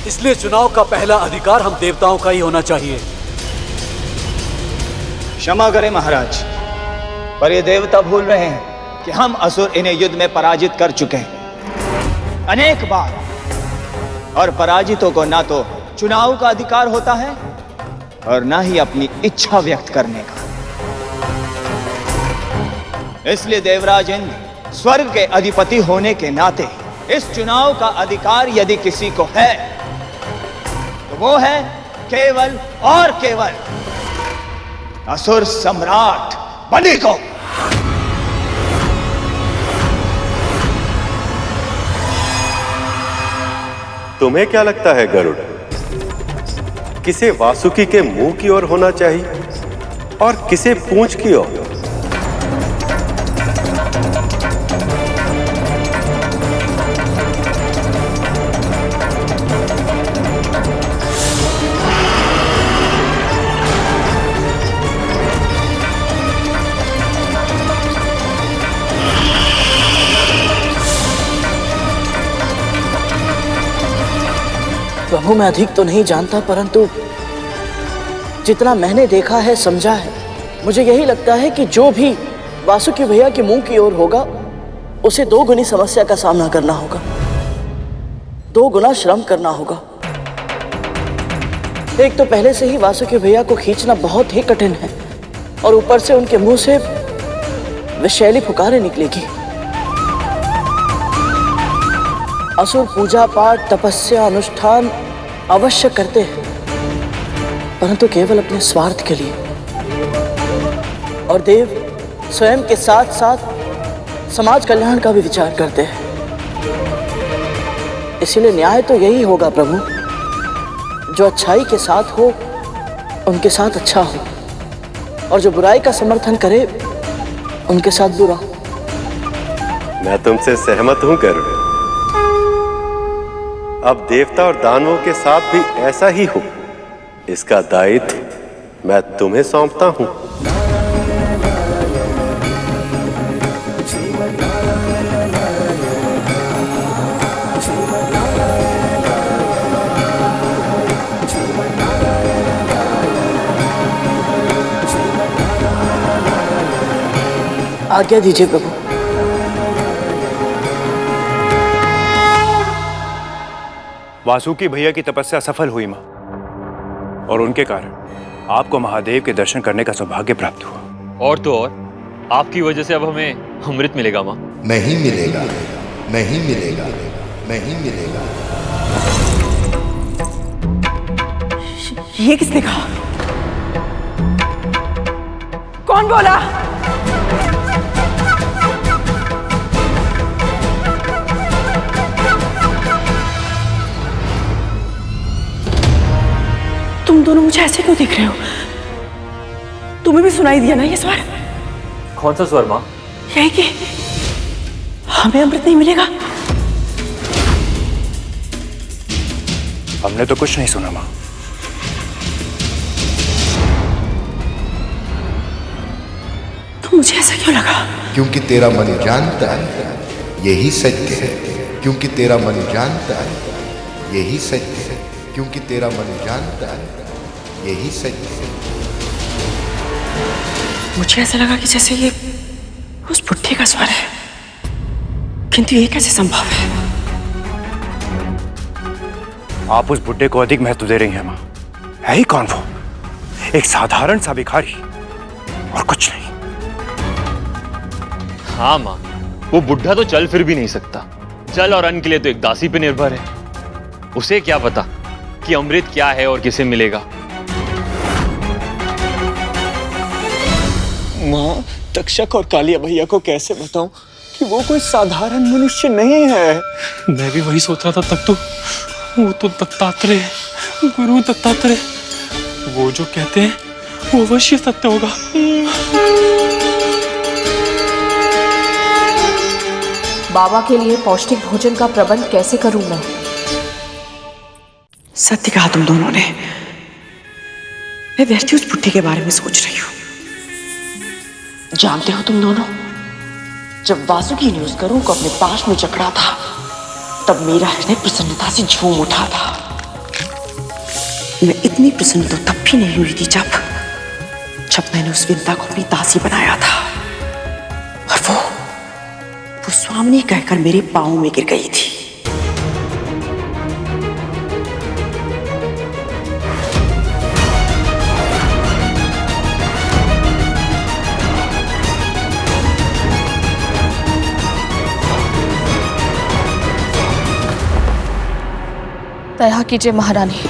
इसलिए चुनाव का पहला अधिकार हम देवताओं का ही होना चाहिए। क्षमा करें महाराज, पर ये देवता भूल रहे हैं कि हम असुर इन्हें युद्ध में पराजित कर चुके हैं अनेक बार, और पराजितों को ना तो चुनाव का अधिकार होता है और ना ही अपनी इच्छा व्यक्त करने का। इसलिए देवराज इंद्र स्वर्ग के अधिपति होने के नाते इस चुनाव का अधिकार यदि किसी को है तो वो है केवल और केवल असुर सम्राट बलि को। तुम्हें क्या लगता है गरुड़, किसे वासुकी के मुंह की ओर होना चाहिए और किसे पूंछ की ओर? प्रभु मैं अधिक तो नहीं जानता, परंतु जितना मैंने देखा है, समझा है, मुझे यही लगता है कि जो भी वासुकी भैया के मुंह की ओर होगा उसे 2 गुनी समस्या का सामना करना होगा, 2 गुना श्रम करना होगा। एक तो पहले से ही वासुकी भैया को खींचना बहुत ही कठिन है और ऊपर से उनके मुंह से विषैली पुकारें निकलेगी। असुर पूजा पाठ तपस्या अनुष्ठान अवश्य करते हैं, परंतु केवल अपने स्वार्थ के लिए, और देव स्वयं के साथ साथ समाज कल्याण का भी विचार करते हैं। इसीलिए न्याय तो यही होगा प्रभु, जो अच्छाई के साथ हो उनके साथ अच्छा हो, और जो बुराई का समर्थन करे उनके साथ बुरा। मैं तुमसे सहमत हूं गरुड़। अब देवता और दानवों के साथ भी ऐसा ही हो, इसका दायित्व मैं तुम्हें सौंपता हूं। आज्ञा दीजिए प्रभु। वासुकी भैया की तपस्या सफल हुई मां, और उनके कारण आपको महादेव के दर्शन करने का सौभाग्य प्राप्त हुआ। और तो और आपकी वजह से अब हमें अमृत मिलेगा मां। नहीं मिलेगा, नहीं मिलेगा, नहीं मिलेगा। ये किसने कहा? कौन बोला? तुम दोनों मुझे ऐसे क्यों देख रहे हो? तुम्हें भी सुनाई दिया ना ये स्वर? कौन सा स्वर मां? यही कि हमें अमृत नहीं मिलेगा। हमने तो कुछ नहीं सुना मां। तो मुझे ऐसा क्यों लगा? क्योंकि तेरा मन जानता है यही सत्य है, क्योंकि तेरा मन जानता है यही सत्य है, क्योंकि तेरा मन जानता है यही सत्य है। मुझे ऐसा लगा कि जैसे ये उस बुढ़े का स्वर है, किंतु ये कैसे संभव है? आप उस बुड्ढे को अधिक महत्व दे रही हैं मां। है ही कौन वो? एक साधारण सा भिखारी और कुछ नहीं। हाँ मां, वो बुढ़ा तो चल फिर भी नहीं सकता। जल और अन्न के लिए तो एक दासी पे निर्भर है। उसे क्या पता कि अमृत क्या है और किसे मिलेगा। मां, तक्षक और कालिया भैया को कैसे बताऊं कि वो कोई साधारण मनुष्य नहीं है। मैं भी वही सोच रहा था तब तो। वो तो दत्तात्रेय, गुरु दत्तात्रेय, वो जो कहते हैं वो अवश्य सत्य होगा। बाबा के लिए पौष्टिक भोजन का प्रबंध कैसे करूं मैं? सत्य कहा तुम दोनों ने। मैं व्यर्थ उस बुढ़े के बारे में सोच रही हूँ। जानते हो तुम दोनों, जब वासुकी ने उस गरुड़ को अपने पास में जकड़ा था, तब मेरा हृदय प्रसन्नता से झूम उठा था। मैं इतनी प्रसन्न तो तब भी नहीं हुई थी जब मैंने उस विंता को अपनी दासी बनाया था, और वो स्वामिनी कहकर मेरे पांव में गिर गई थी। दया कीजिए महारानी,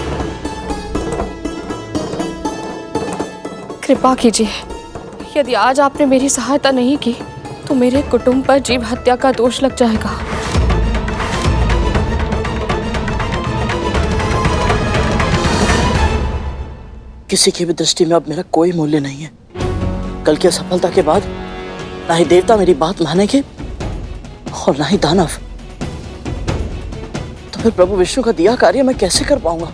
कृपा कीजिए। यदि आज आपने मेरी सहायता नहीं की तो मेरे कुटुंब पर जीव हत्या का दोष लग जाएगा। किसी की भी दृष्टि में अब मेरा कोई मूल्य नहीं है। कल की असफलता के बाद ना ही देवता मेरी बात मानेंगे और ना ही दानव। तो फिर प्रभु विष्णु का दिया कार्य मैं कैसे कर पाऊंगा?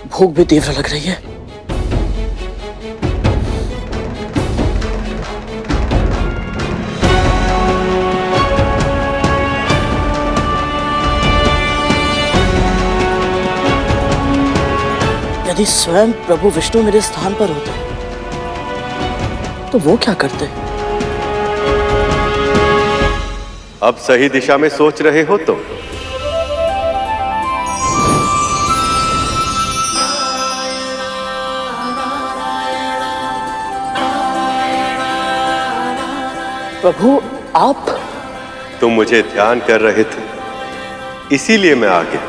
भूख भी तीव्र लग रही है। यदि स्वयं प्रभु विष्णु मेरे स्थान पर होते तो वो क्या करते? अब सही दिशा में सोच रहे हो तुम। प्रभु आप? तुम मुझे ध्यान कर रहे थे, इसीलिए मैं आ गया।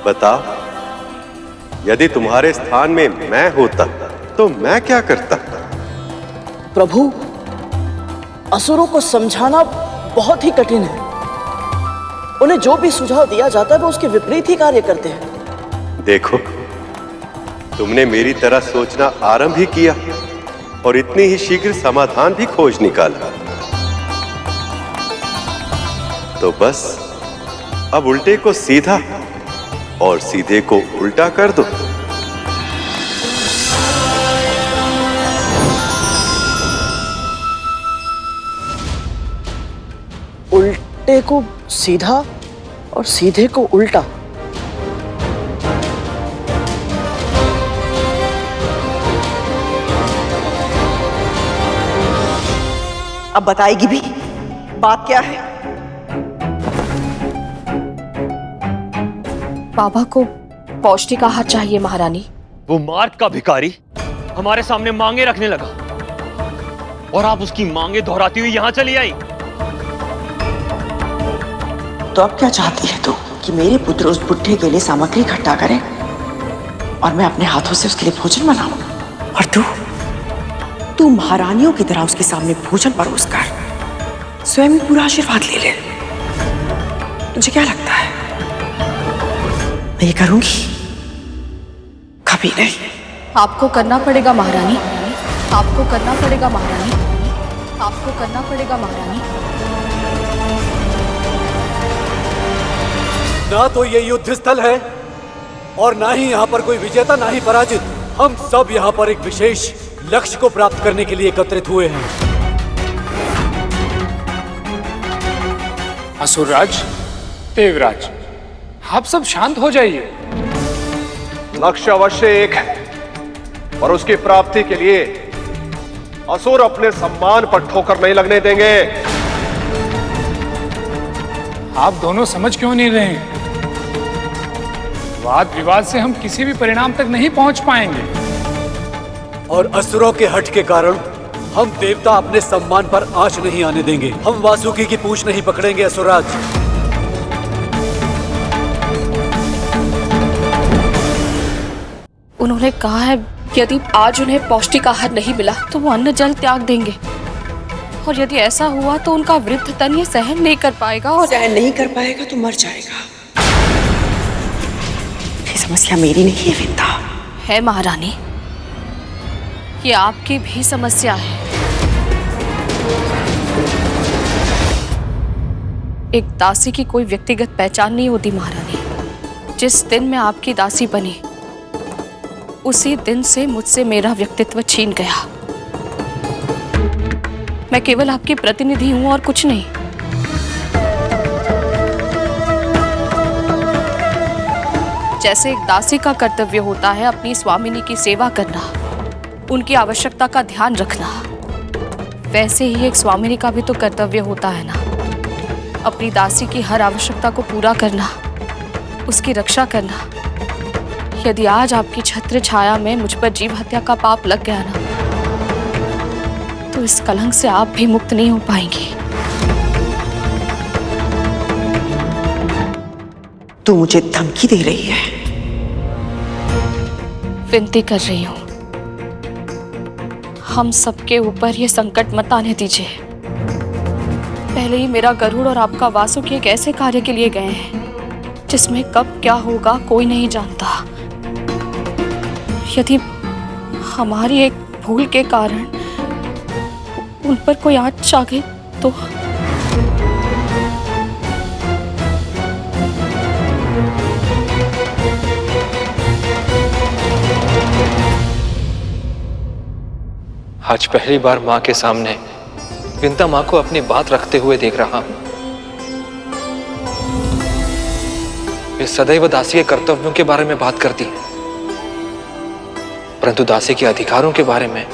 बताओ, यदि तुम्हारे स्थान में मैं होता तो मैं क्या करता? प्रभु, असुरों को समझाना बहुत ही कठिन है। उन्हें जो भी सुझाव दिया जाता है वो उसके विपरीत ही कार्य करते हैं। देखो, तुमने मेरी तरह सोचना आरंभ ही किया और इतनी ही शीघ्र समाधान भी खोज निकाला। तो बस अब उल्टे को सीधा और सीधे को उल्टा कर दो। उल्टे को सीधा और सीधे को उल्टा। अब बताएगी भी बात क्या है? बाबा को पौष्टिक आहार चाहिए महारानी। वो मार्ग का भिखारी हमारे सामने मांगे रखने लगा और आप उसकी मांगे दोहराती हुई यहां चली आई। तो अब क्या चाहती है तू? कि मेरे पुत्र उस बुढ़े के लिए सामग्री इकट्ठा करे और मैं अपने हाथों से उसके लिए भोजन बनाऊं? और तू महारानियों की तरह उसके सामने भोजन परोसकर स्वयं ही पूरा आशीर्वाद ले ले। तुझे क्या लगता है मैं ये करूंगी? कभी नहीं। आपको करना पड़ेगा महारानी, आपको करना पड़ेगा महारानी, आपको करना पड़ेगा महारानी। ना तो ये युद्ध स्थल है और ना ही यहाँ पर कोई विजेता, ना ही पराजित। हम सब यहाँ पर एक विशेष लक्ष्य को प्राप्त करने के लिए एकत्रित हुए हैं। असुरराज, देवराज, आप सब शांत हो जाइए। लक्ष्य अवश्य एक है और उसकी प्राप्ति के लिए असुर अपने सम्मान पर ठोकर नहीं लगने देंगे। आप दोनों समझ क्यों नहीं रहे हैं? वाद विवाद से हम किसी भी परिणाम तक नहीं पहुंच पाएंगे। और असुरों के हट के कारण हम देवता अपने सम्मान पर आंच नहीं आने देंगे। हम वासुकी की पूंछ नहीं पकड़ेंगे असुरराज। उन्होंने कहा है यदि आज उन्हें पौष्टिक आहार नहीं मिला तो वो अन्न जल त्याग देंगे, और यदि ऐसा हुआ तो उनका वृद्ध तन ये सहन नहीं कर पाएगा, और सहन नहीं कर पाएगा तो मर जाएगा। ये समस्या मेरी नहीं है विंदा। है महारानी, ये आपकी भी समस्या है। एक दासी की कोई व्यक्तिगत पहचान नहीं होती महारानी। जिस दिन मैं आपकी दासी बनी उसी दिन से मुझसे मेरा व्यक्तित्व छीन गया। मैं केवल आपकी प्रतिनिधि हूं और कुछ नहीं। जैसे एक दासी का कर्तव्य होता है अपनी स्वामिनी की सेवा करना, उनकी आवश्यकता का ध्यान रखना, वैसे ही एक स्वामिनी का भी तो कर्तव्य होता है ना, अपनी दासी की हर आवश्यकता को पूरा करना, उसकी रक्षा करना। यदि आज आपकी छत्र छाया में मुझ पर जीव हत्या का पाप लग गया ना, तो इस कलंक से आप भी मुक्त नहीं हो पाएंगी। तू मुझे धमकी दे रही है? विनती कर रही हूं, हम सबके ऊपर ये संकट मत आने दीजिए। पहले ही मेरा गरुड़ और आपका वासुकी एक ऐसे कार्य के लिए गए हैं जिसमें कब क्या होगा कोई नहीं जानता। यदि हमारी एक भूल के कारण उन पर कोई आंच आ गई तो आज पहली बार मां के सामने विंता मां को अपनी बात रखते हुए देख रहा हूं। वे सदैव दासी के कर्तव्यों के बारे में बात करती हैं, परंतु दासी के अधिकारों के बारे में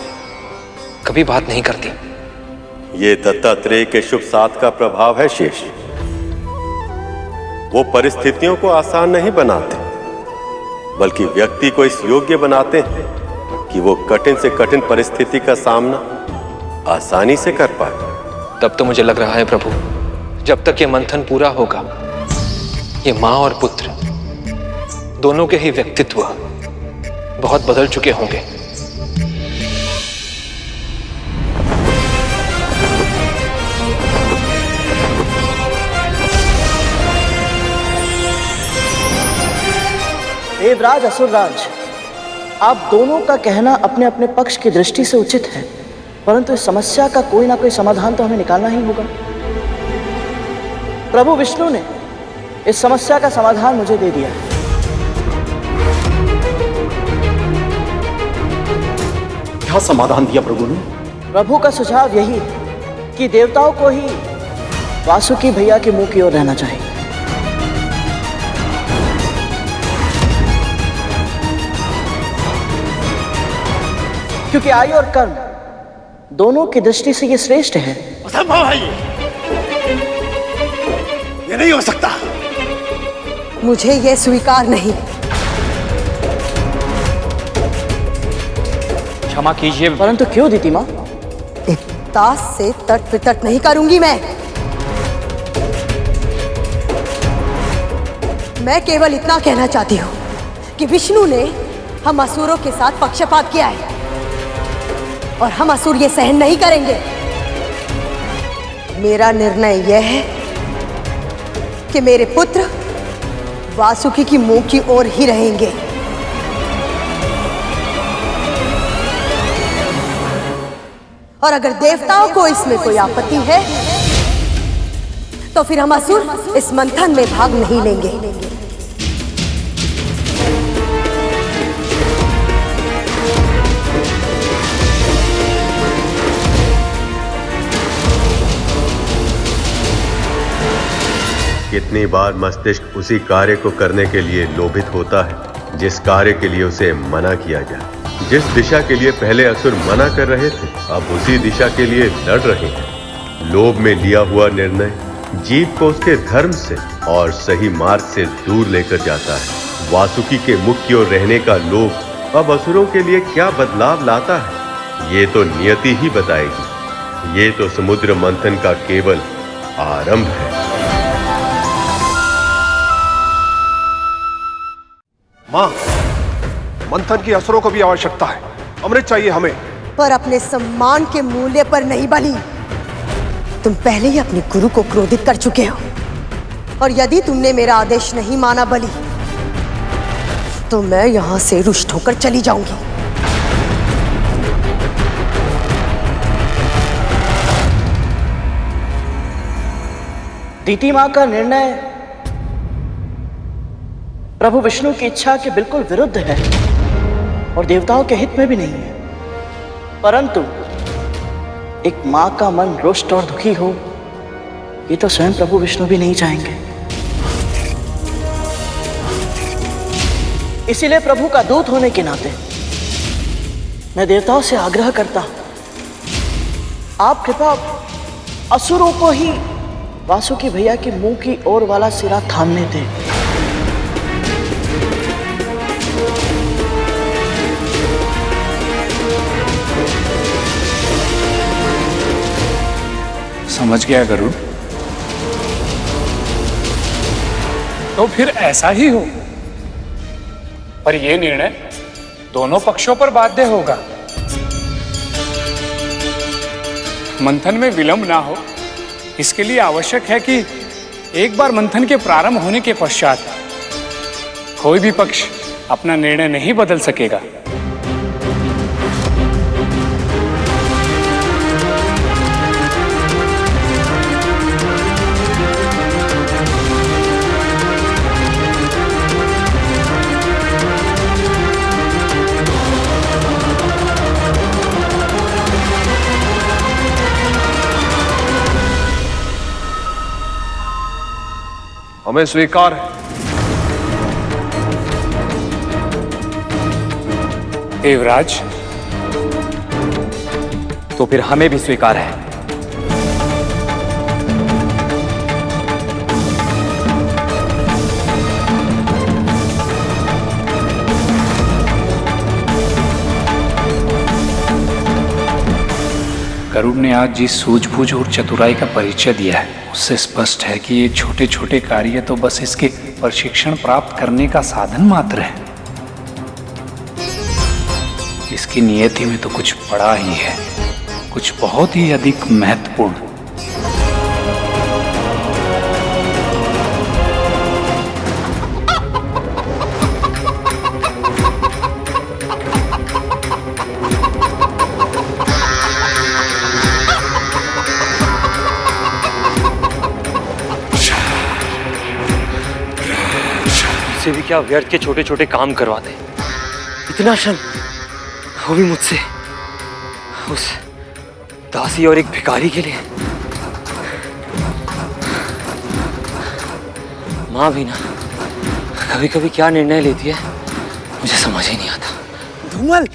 कभी बात नहीं करती। ये दत्तात्रेय के शुभ साथ का प्रभाव है शेष। वो परिस्थितियों को आसान नहीं बनाते, बल्कि व्यक्ति को इस योग्य बनाते हैं कि वो कठिन से कठिन परिस्थिति का सामना आसानी से कर पाए। तब तो मुझे लग रहा है प्रभु, जब तक ये मंथन पूरा होगा, ये मां और पुत्र दोनों के ही व्यक्तित्व बहुत बदल चुके होंगे। देवराज असुरराज, आप दोनों का कहना अपने अपने पक्ष की दृष्टि से उचित है, परंतु इस समस्या का कोई ना कोई समाधान तो हमें निकालना ही होगा। प्रभु विष्णु ने इस समस्या का समाधान मुझे दे दिया है। क्या समाधान दिया प्रभु ने? प्रभु का सुझाव यही है कि देवताओं को ही वासुकी भैया के मुंह की ओर रहना चाहिए। क्योंकि आयु और कर्म दोनों की दृष्टि से ये श्रेष्ठ है। असंभव है ये नहीं हो सकता। मुझे ये स्वीकार नहीं। क्षमा कीजिए, परंतु क्यों दीदी मां? एक दास से तट वितट नहीं करूंगी मैं केवल इतना कहना चाहती हूँ कि विष्णु ने हम असुरों के साथ पक्षपात किया है और हम असुर ये सहन नहीं करेंगे। मेरा निर्णय यह है कि मेरे पुत्र वासुकी की मुंह की ओर ही रहेंगे। और अगर देवताओं को इसमें कोई आपत्ति है तो फिर हम असुर इस मंथन में भाग नहीं लेंगे। कितनी बार मस्तिष्क उसी कार्य को करने के लिए लोभित होता है जिस कार्य के लिए उसे मना किया जाए। जिस दिशा के लिए पहले असुर मना कर रहे थे, अब उसी दिशा के लिए लड़ रहे हैं। लोभ में लिया हुआ निर्णय जीव को उसके धर्म से और सही मार्ग से दूर लेकर जाता है। वासुकी के मुख की ओर रहने का लोभ अब असुरों के लिए क्या बदलाव लाता है, ये तो नियति ही बताएगी। ये तो समुद्र मंथन का केवल आरंभ है। मां, मंथन की असुरों को भी आवश्यकता है। अमृत चाहिए हमें। पर अपने सम्मान के मूल्य पर नहीं बली। तुम पहले ही अपने गुरु को क्रोधित कर चुके हो और यदि तुमने मेरा आदेश नहीं माना बली तो मैं यहां से रुष्ट होकर चली जाऊंगी। दीति मां का निर्णय प्रभु विष्णु की इच्छा के बिल्कुल विरुद्ध है और देवताओं के हित में भी नहीं है। परंतु एक मां का मन रुष्ट और दुखी हो, ये तो स्वयं प्रभु विष्णु भी नहीं चाहेंगे। इसीलिए प्रभु का दूत होने के नाते मैं देवताओं से आग्रह करता हूं, आप कृपा असुरों को ही वासुकी भैया के मुंह की ओर वाला सिरा थामने दें। समझ गया गरुड़। तो फिर ऐसा ही हो, पर यह निर्णय दोनों पक्षों पर बाध्य होगा। मंथन में विलंब ना हो, इसके लिए आवश्यक है कि एक बार मंथन के प्रारंभ होने के पश्चात कोई भी पक्ष अपना निर्णय नहीं बदल सकेगा। हमें स्वीकार है देवराज, तो फिर हमें भी स्वीकार है। गरुड़ ने आज जिस सूझबूझ और चतुराई का परिचय दिया है, उससे स्पष्ट है कि ये छोटे छोटे कार्य तो बस इसके प्रशिक्षण प्राप्त करने का साधन मात्र है। इसकी नियति में तो कुछ बड़ा ही है, कुछ बहुत ही अधिक महत्वपूर्ण। उससे भी क्या व्यर्थ के छोटे छोटे काम करवाते, इतना श्रम, वो भी मुझसे, उस दासी और एक भिखारी के लिए। माँ भी ना कभी कभी क्या निर्णय लेती है मुझे समझ ही नहीं आता। धूमल,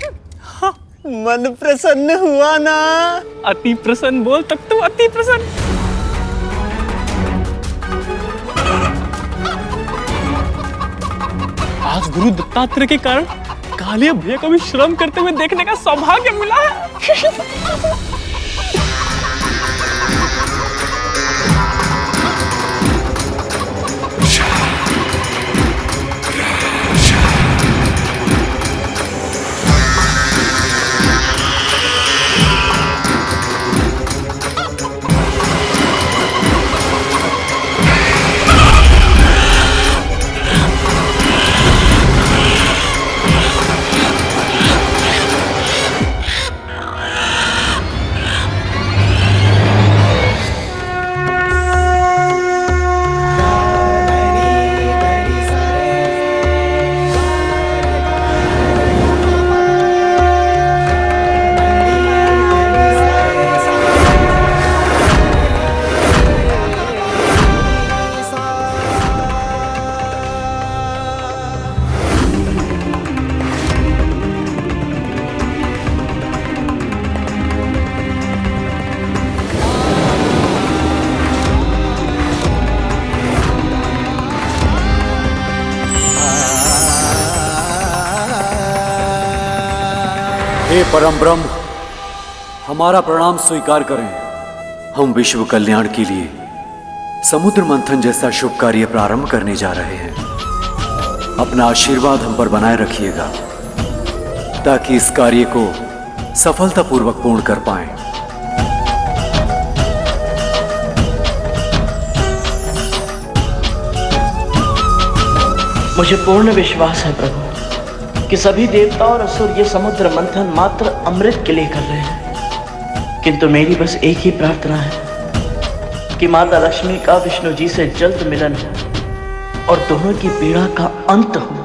मन प्रसन्न हुआ ना? अति प्रसन्न बोल, तब तो अति प्रसन्न। आज गुरु दत्तात्रेय के कारण कालिया भैया को भी श्रम करते हुए देखने का सौभाग्य मिला है। हे परम ब्रह्म, हमारा प्रणाम स्वीकार करें। हम विश्व कल्याण के लिए समुद्र मंथन जैसा शुभ कार्य प्रारंभ करने जा रहे हैं। अपना आशीर्वाद हम पर बनाए रखिएगा ताकि इस कार्य को सफलतापूर्वक पूर्ण कर पाएं। मुझे पूर्ण विश्वास है प्रभु कि सभी देवता और असुर ये समुद्र मंथन मात्र अमृत के लिए कर रहे हैं, किंतु मेरी बस एक ही प्रार्थना है कि माता लक्ष्मी का विष्णु जी से जल्द मिलन हो और दोनों की पीड़ा का अंत हो।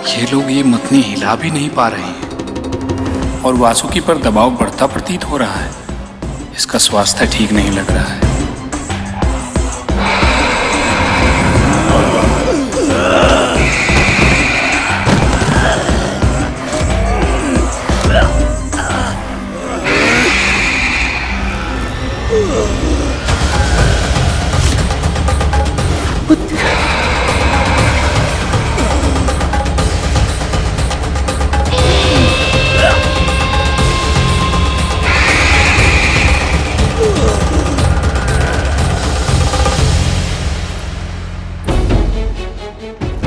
ये लोग ये मतनी हिला भी नहीं पा रहे हैं और वासुकी पर दबाव बढ़ता प्रतीत हो रहा है। इसका स्वास्थ्य ठीक नहीं लग रहा है।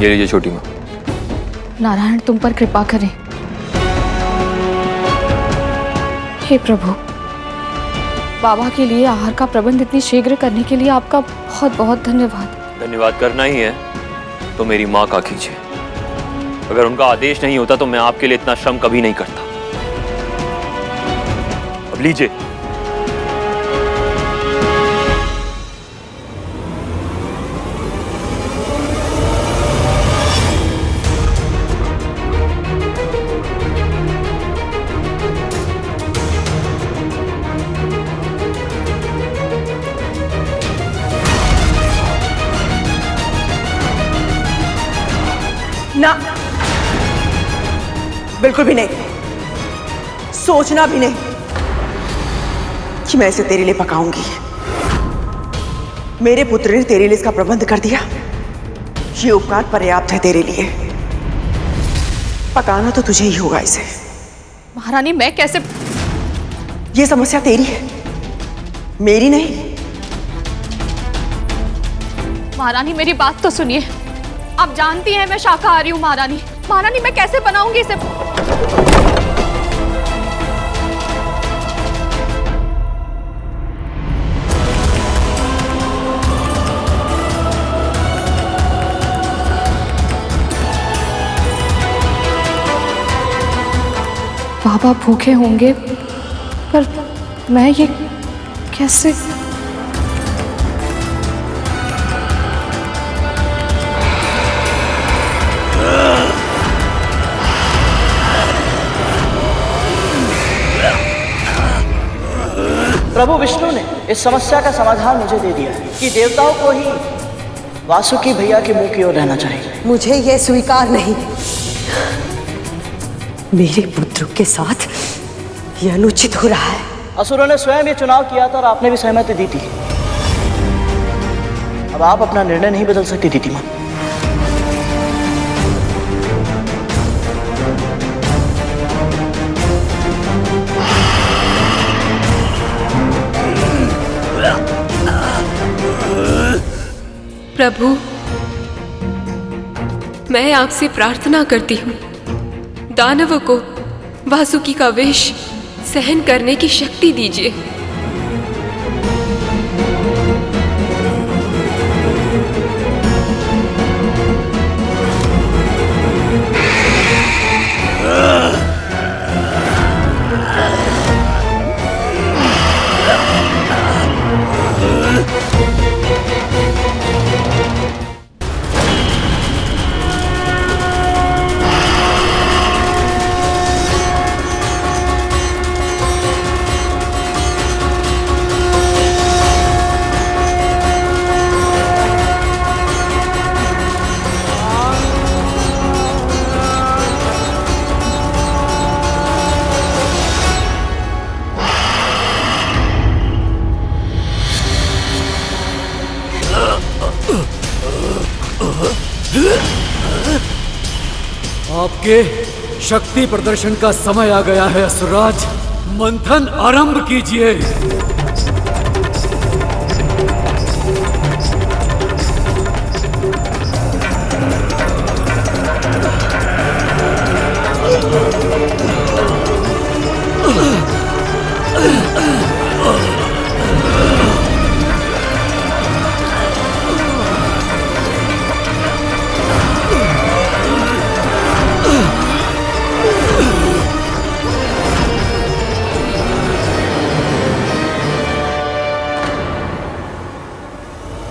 ये लीजिए छोटी माँ। नारायण तुम पर कृपा करें। हे प्रभु, बाबा के लिए आहार का प्रबंध इतनी शीघ्र करने के लिए आपका बहुत बहुत धन्यवाद। धन्यवाद करना ही है तो मेरी माँ का कीजिए। अगर उनका आदेश नहीं होता तो मैं आपके लिए इतना श्रम कभी नहीं करता। अब लीजिए। ना, बिल्कुल भी नहीं। सोचना भी नहीं कि मैं इसे तेरे लिए पकाऊंगी। मेरे पुत्र ने तेरे लिए इसका प्रबंध कर दिया, ये उपकार पर्याप्त है तेरे लिए। पकाना तो तुझे ही होगा इसे। महारानी मैं कैसे? ये समस्या तेरी है, मेरी नहीं। महारानी मेरी बात तो सुनिए। आप जानती हैं मैं शाकाहारी हूँ महारानी। महारानी मैं कैसे बनाऊंगी इसे? बाबा भूखे होंगे, पर मैं ये कैसे? प्रभु विष्णु ने इस समस्या का समाधान मुझे दे दिया है कि देवताओं को ही वासुकी भैया के मुंह की ओर रहना चाहिए। मुझे यह स्वीकार नहीं। मेरे पुत्र के साथ यह अनुचित हो रहा है। असुरों ने स्वयं ये चुनाव किया था और आपने भी सहमति दी थी। अब आप अपना निर्णय नहीं बदल सकती दीदी माँ। प्रभु, मैं आपसे प्रार्थना करती हूँ, दानवों को वासुकी का विष सहन करने की शक्ति दीजिए। आपके शक्ति प्रदर्शन का समय आ गया है असुरराज। मंथन आरंभ कीजिए।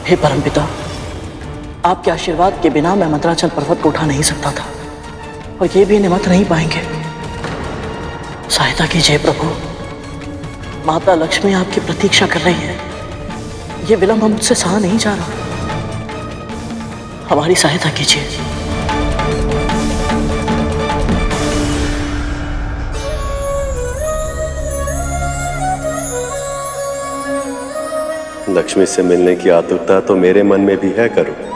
हे परमपिता, आपके आशीर्वाद के बिना मैं मंदराचल पर्वत को उठा नहीं सकता था, और ये भी निमत नहीं पाएंगे। सहायता कीजिए प्रभु, माता लक्ष्मी आपकी प्रतीक्षा कर रही है। ये विलंब मुझसे सहा नहीं जा रहा। हमारी सहायता कीजिए। लक्ष्मी से मिलने की आतुरता तो मेरे मन में भी है करुण।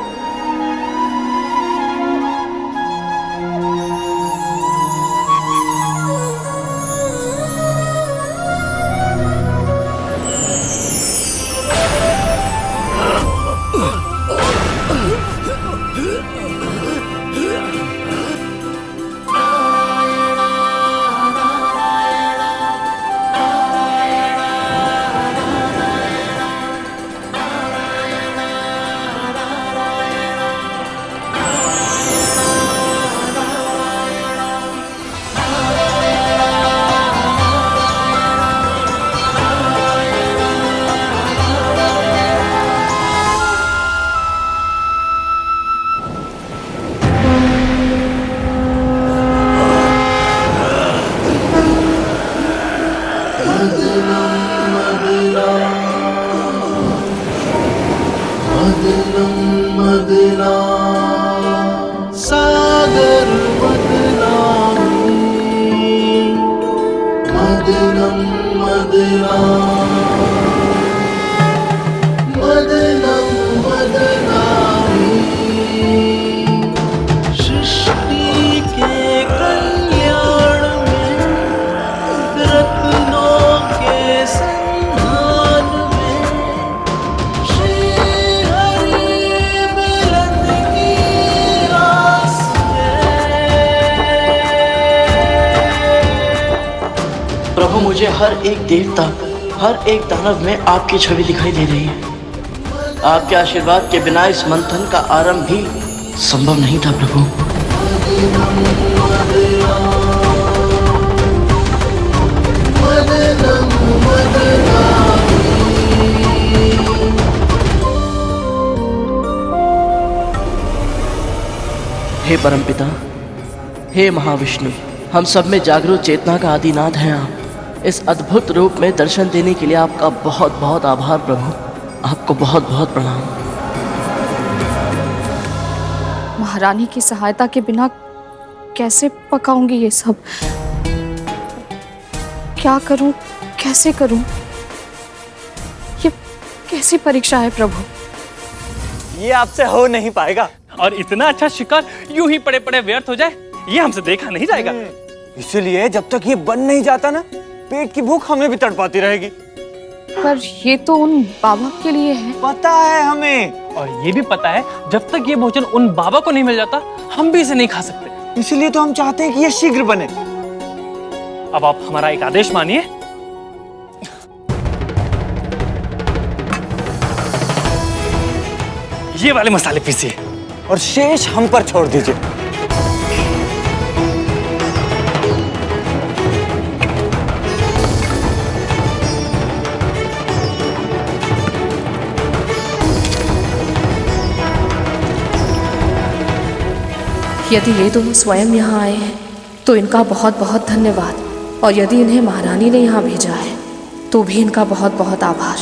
सागर मदनम मदना मदनम मदनामी सृष्टि के कल्याण में रत्नों के संधान में श्री हरि मिलन की आस प्रभु, मुझे हर एक देवता, हर एक दानव में आपकी छवि दिखाई दे रही है। आपके आशीर्वाद के बिना इस मंथन का आरंभ भी संभव नहीं था प्रभु। हे परमपिता, हे महाविष्णु, हम सब में जागरूक चेतना का आदिनाथ हैं आप। इस अद्भुत रूप में दर्शन देने के लिए आपका बहुत बहुत आभार प्रभु। आपको बहुत बहुत प्रणाम। महारानी की सहायता के बिना कैसे पकाऊंगी ये सब? क्या करूं, कैसे करूं? ये कैसी परीक्षा है प्रभु? ये आपसे हो नहीं पाएगा। और इतना अच्छा शिकार यूं ही पड़े पड़े व्यर्थ हो जाए, ये हमसे देखा नहीं जाएगा। इसलिए जब तक ये बन नहीं जाता ना, पेट की भूख हमें भी तड़पाती रहेगी। पर ये तो उन बाबा के लिए है। पता है हमें, और ये भी पता है जब तक ये भोजन उन बाबा को नहीं मिल जाता, हम भी इसे नहीं खा सकते। इसलिए तो हम चाहते हैं कि ये शीघ्र बने। अब आप हमारा एक आदेश मानिए। ये वाले मसाले पीसिए और शेष हम पर छोड़ दीजिए। यदि ये दोनों स्वयं यहाँ आए हैं तो इनका बहुत बहुत धन्यवाद, और यदि इन्हें महारानी ने यहाँ भेजा है तो भी इनका बहुत बहुत आभार।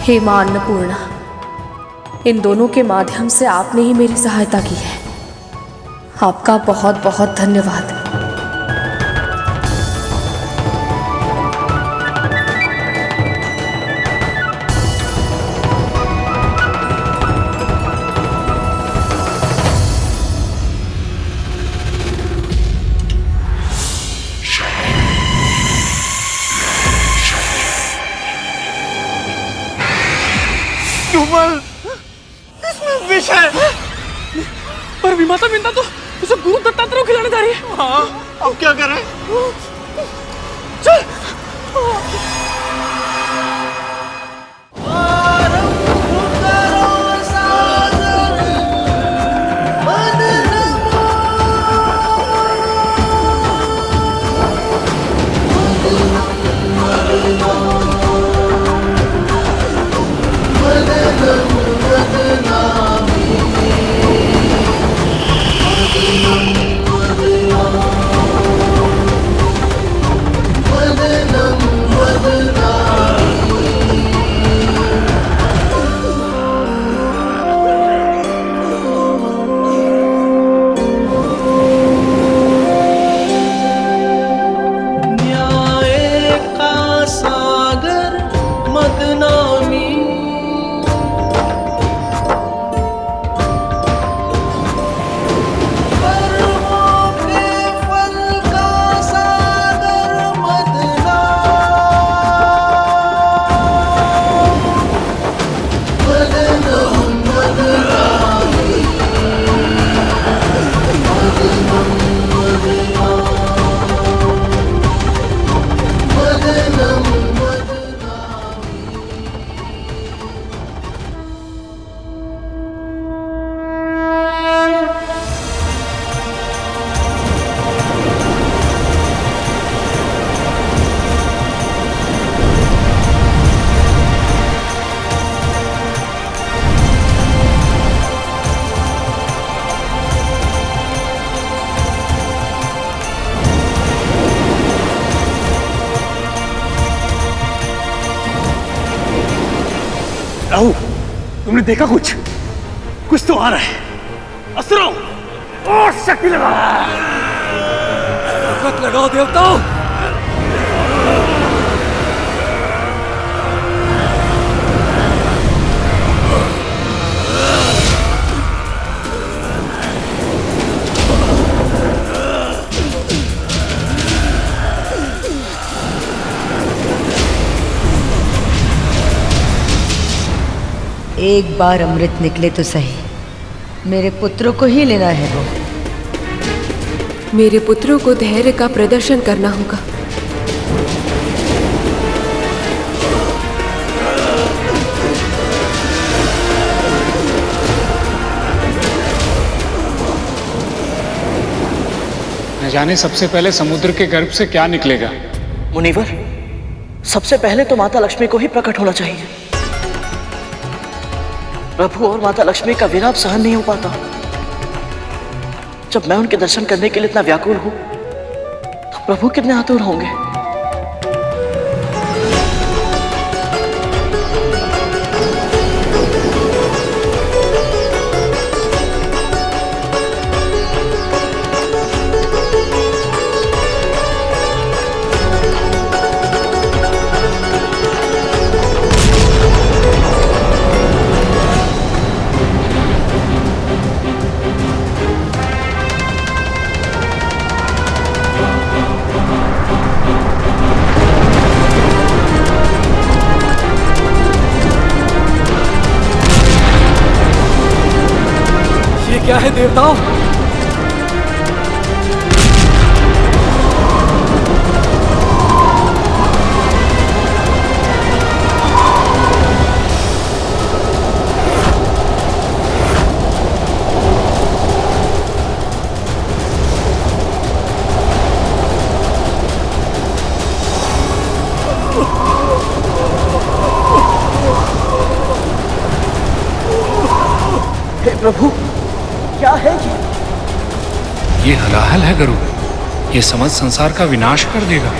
हे मां अन्नपूर्णा, इन दोनों के माध्यम से आपने ही मेरी सहायता की है। आपका बहुत बहुत धन्यवाद। इसमें विष है। पर विमाता बिंदा तो उसे गुरु दत्तात्रेय को खिलाने जा रही है। हाँ, अब क्या करें? चल। मदना तुमने देखा कुछ तो आ रहा है। असुरों, और शक्ति लगा। ताकत लगाओ देवताओं। एक बार अमृत निकले तो सही, मेरे पुत्रों को ही लेना है वो। मेरे पुत्रों को धैर्य का प्रदर्शन करना होगा। न जाने सबसे पहले समुद्र के गर्भ से क्या निकलेगा। मुनिवर, सबसे पहले तो माता लक्ष्मी को ही प्रकट होना चाहिए। प्रभु और माता लक्ष्मी का विलाप सहन नहीं हो पाता। जब मैं उनके दर्शन करने के लिए इतना व्याकुल हूं, तो प्रभु कितने आतुर होंगे। क्या है देवताओं? हे प्रभु, क्या है ये हलाहल है गरुड़, ये समस्त संसार का विनाश कर देगा।